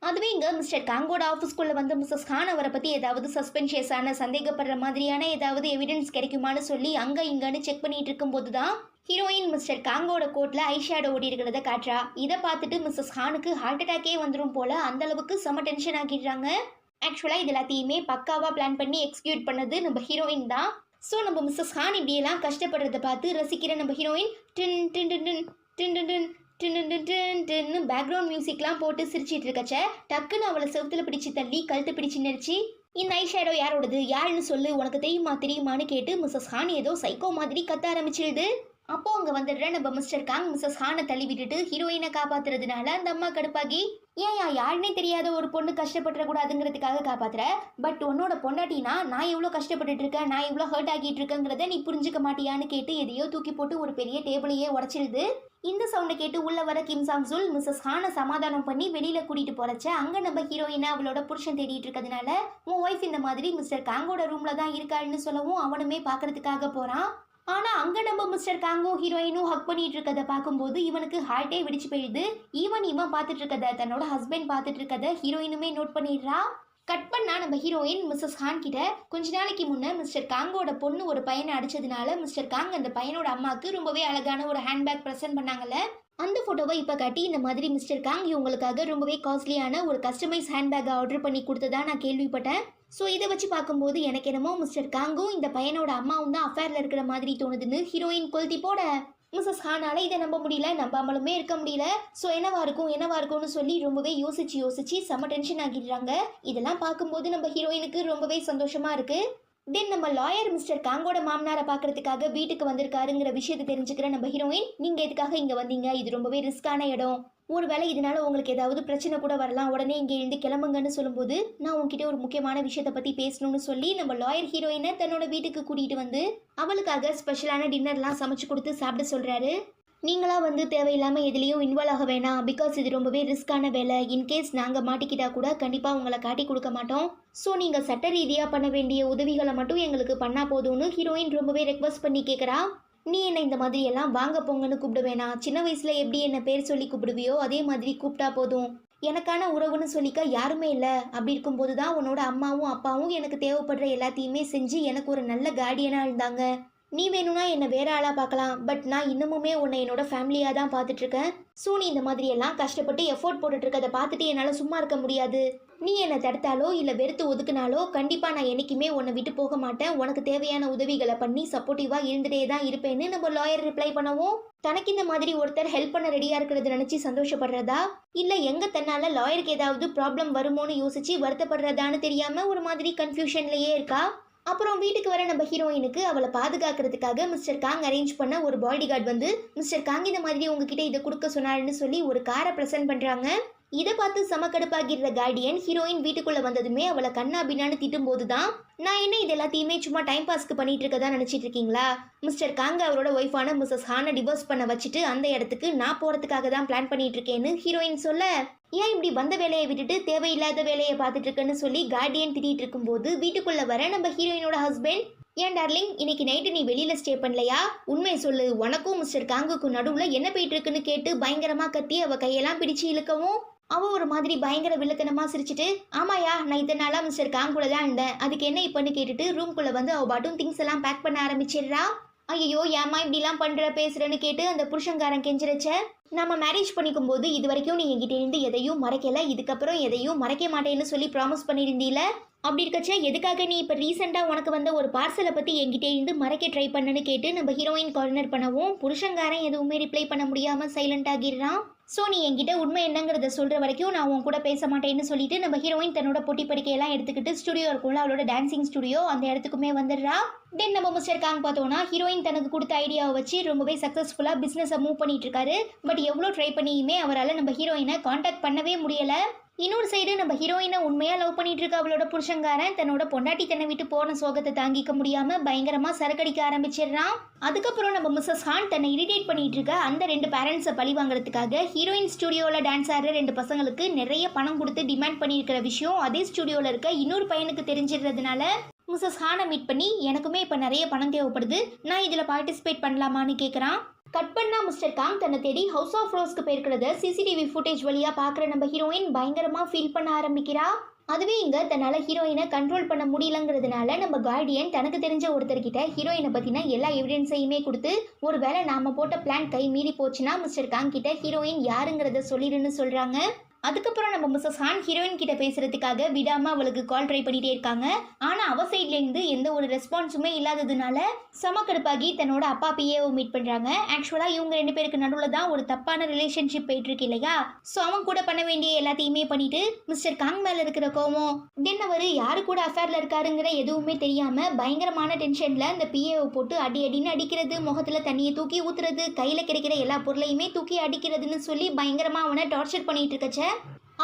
அதுவே இங்கே மிஸ்டர் காங்கோட ஆஃபீஸ்க்குள்ளே வந்து மிஸ்ஸஸ் ஹான் அவரை பற்றி ஏதாவது சஸ்பென்ஷியஸான சந்தேகப்படுற மாதிரியான ஏதாவது எவிடன்ஸ் கிடைக்குமான்னு சொல்லி அங்கே இங்கன்னு செக் பண்ணிட்டு இருக்கும்போது தான் ஹீரோயின் மிஸ்டர் காங்கோட கோட்டில் ஐஷேடோ ஓடி இருக்கிறத காட்டுறா. இதை பார்த்துட்டு மிஸ்ஸஸ் ஹானுக்கு ஹார்ட் அட்டாக்கே வந்துடும் போல் அந்தளவுக்கு செம டென்ஷன் ஆக்கிடுறாங்க. ஆக்சுவலாக இது எல்லாத்தையுமே பக்காவாக பிளான் பண்ணி எக்ஸிக்யூட் பண்ணது நம்ம ஹீரோயின் தான். ஸோ நம்ம மிஸ்ஸஸ் ஹான் இப்படியெல்லாம் கஷ்டப்படுறத பார்த்து ரசிக்கிற நம்ம ஹீரோயின் டின் டின் டின் டின் டின் டின் டின் டின் டின் டின் டின்னு பேக்ரவுண்ட் மியூசிக்லாம் போட்டு சிரிச்சிட்டு இருக்கச்ச டக்குன்னு அவளை செவுத்துல பிடிச்சி தள்ளி கழுத்து பிடிச்சி நெரிச்சு, இந்த ஐ ஷேடோ யாரோடது, யாருன்னு சொல்லு, உனக்கு தெரியுமான்னு கேட்டு மிஸ்ஸஸ் ஹான் ஏதோ சைக்கோ மாதிரி கத்த ஆரம்பிச்சிடுது. அப்போ அங்கே வந்துடுற நம்ம மிஸ்டர் காங் மிஸ்ஸஸ் ஹானை தள்ளி விட்டுட்டு ஹீரோயினை காப்பாத்துறதுனால அந்த அம்மா கடுப்பாகி, ஏன் யாருன்னே தெரியாத ஒரு பொண்ணு கஷ்டப்பட்டுறக்கூடாதுங்கிறதுக்காக காப்பாத்துற, பட் உன்னோட பொண்டாட்டினா நான் எவ்வளோ கஷ்டப்பட்டுட்டு இருக்கேன், நான் எவ்வளோ ஹர்ட் ஆகிட்டு இருக்கேங்கிறத நீ புரிஞ்சுக்க மாட்டியான்னு கேட்டு எதையோ தூக்கி போட்டு ஒரு பெரிய டேபிளையே உடச்சிடுது. இந்த சவுண்டை கேட்டு உள்ள வர கிம் சாங் சுல் மிஸ்ஸஸ் ஹானை சமாதானம் பண்ணி வெளியில கூட்டிட்டு போறச்ச அங்க நம்ம ஹீரோயினை அவளோட புருஷன் தேடிட்டு இருக்கிறதுனால உன் ஒய்ஃப் இந்த மாதிரி மிஸ்டர் காங்கோட ரூம்ல தான் இருக்காருன்னு சொல்லவும் அவனுமே பாக்குறதுக்காக போறான். ஆனா அங்க நம்ம மிஸ்டர் காங்கோ ஹீரோயினும் ஹக் பண்ணிட்டு இருக்கதை பார்க்கும்போது இவனுக்கு ஹார்ட்டே வெடிச்சு போயிடுது. இவன் பார்த்துட்டு இருக்கத தன்னோட ஹஸ்பண்ட் பார்த்துட்டு இருக்கத ஹீரோயினுமே நோட் பண்ணிடுறா. கட் பண்ணா நம்ம ஹீரோயின் மிஸ்ஸஸ் ஹான் கிட்ட, கொஞ்ச நாளைக்கு முன்னே மிஸ்டர் காங்கோட பொண்ணு ஒரு பையனை அடிச்சதுனால மிஸ்டர் காங் அந்த பையனோட அம்மாவுக்கு ரொம்பவே அழகான ஒரு ஹேண்ட்பேக் ப்ரெசென்ட் பண்ணாங்கல்ல, அந்த ஃபோட்டோவை இப்போ காட்டி இந்த மாதிரி மிஸ்டர் காங் இவங்களுக்காக ரொம்பவே காஸ்ட்லியான ஒரு கஸ்டமைஸ் ஹேண்ட்பேக்கை ஆர்டர் பண்ணி கொடுத்ததா நான் கேள்விப்பட்டேன். ஸோ இதை வச்சு பார்க்கும்போது எனக்கு என்னமோ மிஸ்டர் காங்கும் இந்த பையனோட அம்மாவும் தான் அஃபேரில் இருக்கிற மாதிரி தோணுதுன்னு ஹீரோயின் கொல்தி போட மிஸ்ஸஸ் ஹானால இதை நம்ப முடியல, நம்பாமலுமே இருக்க முடியல. ஸோ என்னவா இருக்கும்னு சொல்லி ரொம்பவே யோசிச்சு செம்ம டென்ஷன் ஆகிடுறாங்க. இதெல்லாம் பார்க்கும்போது நம்ம ஹீரோயினுக்கு ரொம்பவே சந்தோஷமா இருக்கு. தென் நம்ம லாயர் மிஸ்டர் காங்கோட மாமனாரை பார்க்கறதுக்காக வீட்டுக்கு வந்திருக்காருங்கிற விஷயத்தை தெரிஞ்சுக்கிற நம்ம ஹீரோயின், நீங்கள் எதுக்காக இங்கே வந்தீங்க, இது ரொம்பவே ரிஸ்கான இடம், ஒருவேளை இதனால உங்களுக்கு ஏதாவது பிரச்சனை கூட வரலாம், உடனே இங்கே எழுந்து கிளம்புங்கன்னு சொல்லும்போது நான் உங்ககிட்ட ஒரு முக்கியமான விஷயத்தை பற்றி பேசணும்னு சொல்லி நம்ம லாயர் ஹீரோயினை தன்னோட வீட்டுக்கு கூட்டிகிட்டு வந்து அவளுக்காக ஸ்பெஷலான டின்னர்லாம் சமைச்சு கொடுத்து சாப்பிட சொல்கிறாரு. நீங்களா வந்து தேவையில்லாமல் எதுலேயும் இன்வால்வ் ஆக வேணாம், பிகாஸ் இது ரொம்பவே ரிஸ்கான வேலை, இன்கேஸ் நாங்கள் மாட்டிக்கிட்டா கூட கண்டிப்பாக உங்களை காட்டி கொடுக்க மாட்டோம். ஸோ நீங்கள் சட்ட ரீதியாக பண்ண வேண்டிய உதவிகளை மட்டும் எங்களுக்கு பண்ணால் போதும்னு ஹீரோயின் ரொம்பவே ரெக்வஸ்ட் பண்ணி கேட்குறா. நீ என்ன இந்த மாதிரி எல்லாம் வாங்க போங்கன்னு கூப்பிட வேணாம், சின்ன வயசில் எப்படி என்ன பேர் சொல்லி கூப்பிடுவியோ அதே மாதிரி கூப்பிட்டா போதும், எனக்கான உறவுன்னு சொல்லிக்க யாருமே இல்லை. அப்படி இருக்கும்போது தான் உன்னோட அம்மாவும் அப்பாவும் எனக்கு தேவைப்படுற எல்லாத்தையுமே செஞ்சு எனக்கு ஒரு நல்ல கார்டியனாக இருந்தாங்க. நீ வேணும்னா என்னை வேற ஆளாக பார்க்கலாம், பட் நான் இன்னமுமே உன்னை என்னோட ஃபேமிலியாக தான் பார்த்துட்ருக்கேன். ஸோ நீ இந்த மாதிரி எல்லாம் கஷ்டப்பட்டு எஃபோர்ட் போட்டுட்ருக்கதை பார்த்துட்டு என்னால் சும்மா இருக்க முடியாது. நீ என்னை தடுத்தாலோ இல்லை வெறுத்து ஒதுக்குனாலோ கண்டிப்பாக நான் என்றைக்குமே உன்னை விட்டு போக மாட்டேன், உனக்கு தேவையான உதவிகளை பண்ணி சப்போர்ட்டிவாக இருந்துகிட்டே தான் இருப்பேன்னு நம்ம லாயர் ரிப்ளை பண்ணவும், தனக்கு இந்த மாதிரி ஒருத்தர் ஹெல்ப் பண்ண ரெடியாக இருக்கிறத நினச்சி சந்தோஷப்படுறதா இல்லை எங்கே தன்னால் லாயருக்கு ஏதாவது ப்ராப்ளம் வருமோன்னு யோசிச்சு வருத்தப்படுறதான்னு தெரியாமல் ஒரு மாதிரி கன்ஃபியூஷன்லேயே இருக்கா. அப்புறம் வீட்டுக்கு வர நம்ம ஹீரோயினுக்கு அவளை பாதுகாக்கிறதுக்காக மிஸ்டர் காங் அரேஞ்ச் பண்ண ஒரு பாடி கார்டு வந்து மிஸ்டர் காங் இந்த மாதிரி உங்ககிட்ட இதை கொடுக்க சொன்னாருன்னு சொல்லி ஒரு காரை ப்ரெசென்ட் பண்ணுறாங்க. இதை பார்த்து சமக்கடுப்பாகிற கார்டியன் ஹீரோயின் வீட்டுக்குள்ளே வந்ததுமே அவளை கண்ணா பின்னான்னு திட்டும்போது தான், நான் என்ன இது எல்லாத்தையுமே சும்மா டைம் பாஸ்க்கு பண்ணிட்டு இருக்கதான் நினச்சிட்டு இருக்கீங்களா, மிஸ்டர் காங் அவரோட ஒய்ஃபான மிஸ்ஸஸ் ஹானை டிவோர்ஸ் பண்ண வச்சுட்டு அந்த இடத்துக்கு நான் போகிறதுக்காக தான் பிளான் பண்ணிட்டு இருக்கேன்னு ஹீரோயின் சொல்ல, ஏன் இப்படி வந்த வேலையை விட்டுட்டு தேவையில்லாத வேலையை பார்த்துட்டு இருக்கேன்னு சொல்லி கார்டியன் திட்டிகிட்டு இருக்கும்போது வீட்டுக்குள்ளே வர நம்ம ஹீரோயினோட ஹஸ்பண்ட், ஏன் டார்லிங் இன்னைக்கு நைட்டு நீ வெளியில் ஸ்டே பண்ணலையா, உண்மை சொல்லு, உனக்கும் மிஸ்டர் காங்குக்கும் நடுவில் என்ன போயிட்டு இருக்குன்னு கேட்டு பயங்கரமாக கத்தி அவள் கையெல்லாம் பிடிச்சு இழுக்கவும் அவள் ஒரு மாதிரி பயங்கர வில்லத்தனமாக சிரிச்சிட்டு, ஆமாயா நான் இத்தனை நாளாக மிஸ்டர் காங் கூட தான் இருந்தேன், அதுக்கு என்ன இப்போன்னு கேட்டுட்டு ரூம்குள்ளே வந்து அவள் பாட்டும் திங்ஸ் எல்லாம் பேக் பண்ண ஆரம்பிச்சிடுறா. ஐயோ ஏம்மா இப்படிலாம் பண்ற பேசுறேன்னு கேட்டு அந்த புருஷங்காரன் கெஞ்சிரச்ச, நம்ம மேரேஜ் பண்ணிக்கும் போது இது வரைக்கும் நீ என்கிட்ட இருந்து எதையும் மறைக்கல, இதுக்கப்புறம் எதையும் மறைக்க மாட்டேன்னு சொல்லி ப்ராமிஸ் பண்ணியிருந்தீல. அப்படி இருக்கச்ச எதுக்காக நீ இப்போ ரீசெண்டாக உனக்கு வந்த ஒரு பார்சலை பற்றி என்கிட்ட இருந்து மறைக்க ட்ரை பண்ணன்னு கேட்டு நம்ம ஹீரோயின் கார்னர் பண்ணவும் புருஷங்காரன் எதுவுமே ரிப்ளை பண்ண முடியாமல் சைலண்ட் ஆகிடுறான். ஸோ நீ என்கிட்ட உண்மை என்னங்கிறத சொல்கிற வரைக்கும் நான் உன் கூட பேச மாட்டேன்னு சொல்லிட்டு நம்ம ஹீரோயின் தன்னோட பொட்டி படிக்கையெல்லாம் எடுத்துக்கிட்டு ஸ்டுடியோ இருக்கும்ல அவளோட டான்சிங் ஸ்டுடியோ அந்த இடத்துக்குமே வந்துடுறா. தென் நம்ம மிஸ்டர் காங் பார்த்தோன்னா ஹீரோயின் தனக்கு கொடுத்த ஐடியாவை வச்சு ரொம்பவே சக்ஸஸ்ஃபுல்லாக பிஸ்னஸை மூவ் பண்ணிட்டு இருக்காரு. பட் எவ்வளோ ட்ரை பண்ணியுமே அவரால் நம்ம ஹீரோயினை காண்டாக்ட் பண்ணவே முடியலை. இன்னொரு சைடு நம்ம ஹீரோயினை உண்மையாக லவ் பண்ணிட்டு இருக்க அவளோட புருஷங்காரன் தன்னோட பொண்டாட்டி தன்னை விட்டு போன சோகத்தை தாங்கிக்க முடியாம பயங்கரமா சரக்கடிக்க ஆரம்பிச்சிடுறான். அதுக்கப்புறம் நம்ம மிஸ்ஸஸ் ஹான் தன்னை இரிட்டேட் பண்ணிட்டு இருக்க அந்த 2 பேரண்ட்ஸை பழி வாங்குறதுக்காக ஹீரோயின் ஸ்டுடியோவில் டான்ஸ் ஆடுற 2 பசங்களுக்கு நிறைய பணம் கொடுத்து டிமாண்ட் பண்ணியிருக்கிற விஷயம் அதே ஸ்டுடியோவில் இருக்க இன்னொரு பையனுக்கு தெரிஞ்சிடுறதுனால மிஸ்ஸஸ் ஹானை மீட் பண்ணி எனக்குமே இப்போ நிறைய பணம் தேவைப்படுது, நான் இதில் பார்ட்டிசிபேட் பண்ணலாமான்னு கேட்குறான். கட் பண்ணா மிஸ்டர் காங் தன்னை தேடி ஹவுஸ் ஆஃப் ரோஸ்க்கு போயிருக்கிறத சிசிடிவி ஃபுட்டேஜ் வழியாக பார்க்குற நம்ம ஹீரோயின் பயங்கரமாக ஃபீல் பண்ண ஆரம்பிக்கிறா. அதுவே இங்கே தன்னால் ஹீரோயினை கண்ட்ரோல் பண்ண முடியலங்கிறதுனால நம்ம கார்டியன் தனக்கு தெரிஞ்ச ஒருத்தர்கிட்ட ஹீரோயினை பற்றின எல்லா எவிடன்ஸையுமே கொடுத்து ஒருவேளை நாம் போட்ட பிளான் கை மீறி போச்சுன்னா மிஸ்டர் காங் கிட்ட ஹீரோயின் யாருங்கிறத சொல்லிடுன்னு சொல்கிறாங்க. அதுக்கப்புறம் நம்ம மிஸ்ஸஸ் ஹான் ஹீரோயின் கிட்ட பேசுறதுக்காக விடாமல் அவளுக்கு கால் ட்ரை பண்ணிகிட்டே இருக்காங்க. ஆனால் அவ சைட்லேருந்து எந்த ஒரு ரெஸ்பான்ஸுமே இல்லாததுனால சமக்கடுப்பாகி தன்னோட அப்பா பிஏவை மீட் பண்ணுறாங்க. ஆக்சுவலாக இவங்க 2 பேருக்கு நடுவில் தான் ஒரு தப்பான ரிலேஷன்ஷிப் போயிட்டுருக்கு இல்லையா. ஸோ அவன் கூட பண்ண வேண்டிய எல்லாத்தையுமே பண்ணிட்டு மிஸ்டர் காங் மேலே இருக்கிற கோவம் தென் அவர் யாரு கூட அஃபேரில் இருக்காருங்கிற எதுவுமே தெரியாமல் பயங்கரமான டென்ஷனில் அந்த பிஏவை போட்டு அடின்னு அடிக்கிறது, முகத்தில் தண்ணியை தூக்கி ஊற்றுறது, கையில் கிடைக்கிற எல்லா பொருளையுமே தூக்கி அடிக்கிறதுன்னு சொல்லி பயங்கரமாக அவனை டார்ச்சர் பண்ணிட்டு இருக்கச்ச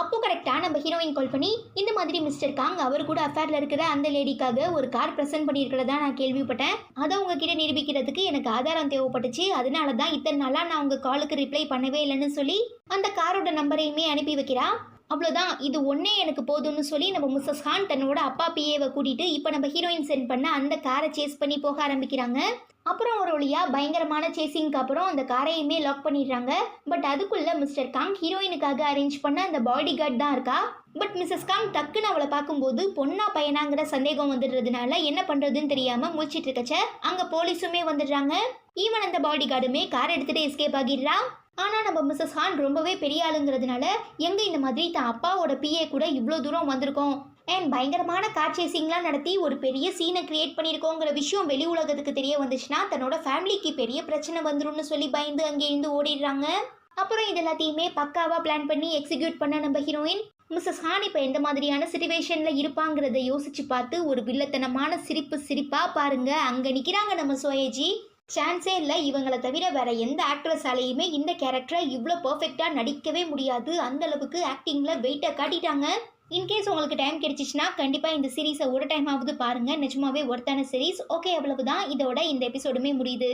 அப்போ கரெக்டாக நம்ம ஹீரோயின் கால் பண்ணி இந்த மாதிரி மிஸ்டர் காங் அவர் கூட அஃபேரில் இருக்கிற அந்த லேடிக்காக ஒரு கார் ப்ரெசென்ட் பண்ணியிருக்கிறதா நான் கேள்விப்பட்டேன், அதை உங்ககிட்ட நிரூபிக்கிறதுக்கு எனக்கு ஆதாரம் தேவைப்பட்டுச்சு, அதனால தான் இத்தனை நாளாக நான் உங்கள் காலுக்கு ரிப்ளை பண்ணவே இல்லைன்னு சொல்லி அந்த காரோட நம்பரையுமே அனுப்பி வைக்கிறா. அவ்வளோதான், இது ஒன்றே எனக்கு போதும்னு சொல்லி நம்ம மிஸ்ஸஸ் ஹான் தன்னோட அப்பா பிஏவை கூட்டிகிட்டு இப்போ நம்ம ஹீரோயின் சென்ட் பண்ண அந்த காரை சேஸ் பண்ணி போக ஆரம்பிக்கிறாங்க. அப்புறம் ஒரு வழியாக பயங்கரமான சேசிங்க்கு அப்புறம் அந்த காரையுமே லாக் பண்ணிடுறாங்க. பட் அதுக்குள்ளே மிஸ்டர் காங் ஹீரோயினுக்காக அரேஞ்ச் பண்ண அந்த பாடி கார்டு தான் இருக்கா. பட் மிஸ்ஸஸ் காங் டக்குன்னு அவளை பார்க்கும்போது பொண்ணா பையனாங்கிற சந்தேகம் வந்துடுறதுனால என்ன பண்ணுறதுன்னு தெரியாமல் முழிச்சிட்டு இருக்கச்ச அங்கே போலீஸுமே வந்துடுறாங்க. ஈவன் அந்த பாடி கார்டுமே கார் எடுத்துகிட்டு எஸ்கேப் ஆகிடுறா. ஆனால் நம்ம மிஸ்ஸஸ் ஹான் ரொம்பவே பெரிய ஆளுங்கிறதுனால எங்கே இந்த மாதிரி தான் அப்பாவோட பிஏ கூட இவ்வளோ தூரம் வந்திருக்கோம் அண்ட் பயங்கரமான கார் சேசிங்லாம் நடத்தி ஒரு பெரிய சீனை கிரியேட் பண்ணியிருக்கோங்கிற விஷயம் வெளி உலகத்துக்கு தெரிய வந்துச்சுன்னா தன்னோட ஃபேமிலிக்கு பெரிய பிரச்சனை வந்துரும்னு சொல்லி பயந்து அங்கேருந்து ஓடிடுறாங்க. அப்புறம் இது எல்லாத்தையுமே பக்காவாக பிளான் பண்ணி எக்ஸிக்யூட் பண்ண நம்ம ஹீரோயின் மிஸ்ஸஸ் ஹான் இப்போ எந்த மாதிரியான சிச்சுவேஷனில் இருப்பாங்கிறத யோசிச்சு பார்த்து ஒரு வில்லத்தனமான சிரிப்பாக பாருங்க அங்கே நிற்கிறாங்க நம்ம சோயேஜி. சான்ஸே இல்லை, இவங்களை தவிர வேற எந்த ஆக்ட்ரஸாலேயுமே இந்த கேரக்டரை இவ்வளோ பர்ஃபெக்டாக நடிக்கவே முடியாது, அந்த அளவுக்கு ஆக்டிங்கில் வெயிட்டை காட்டிட்டாங்க. இன்கேஸ் உங்களுக்கு டைம் கிடைச்சிச்சுன்னா கண்டிப்பாக இந்த சீரீஸை ஒரு டைம் ஆகுது பாருங்கள், நிஜமாவே ஒர்த்தான சீரீஸ். ஓகே, அவ்வளவுதான், இதோட இந்த எபிசோடுமே முடியுது.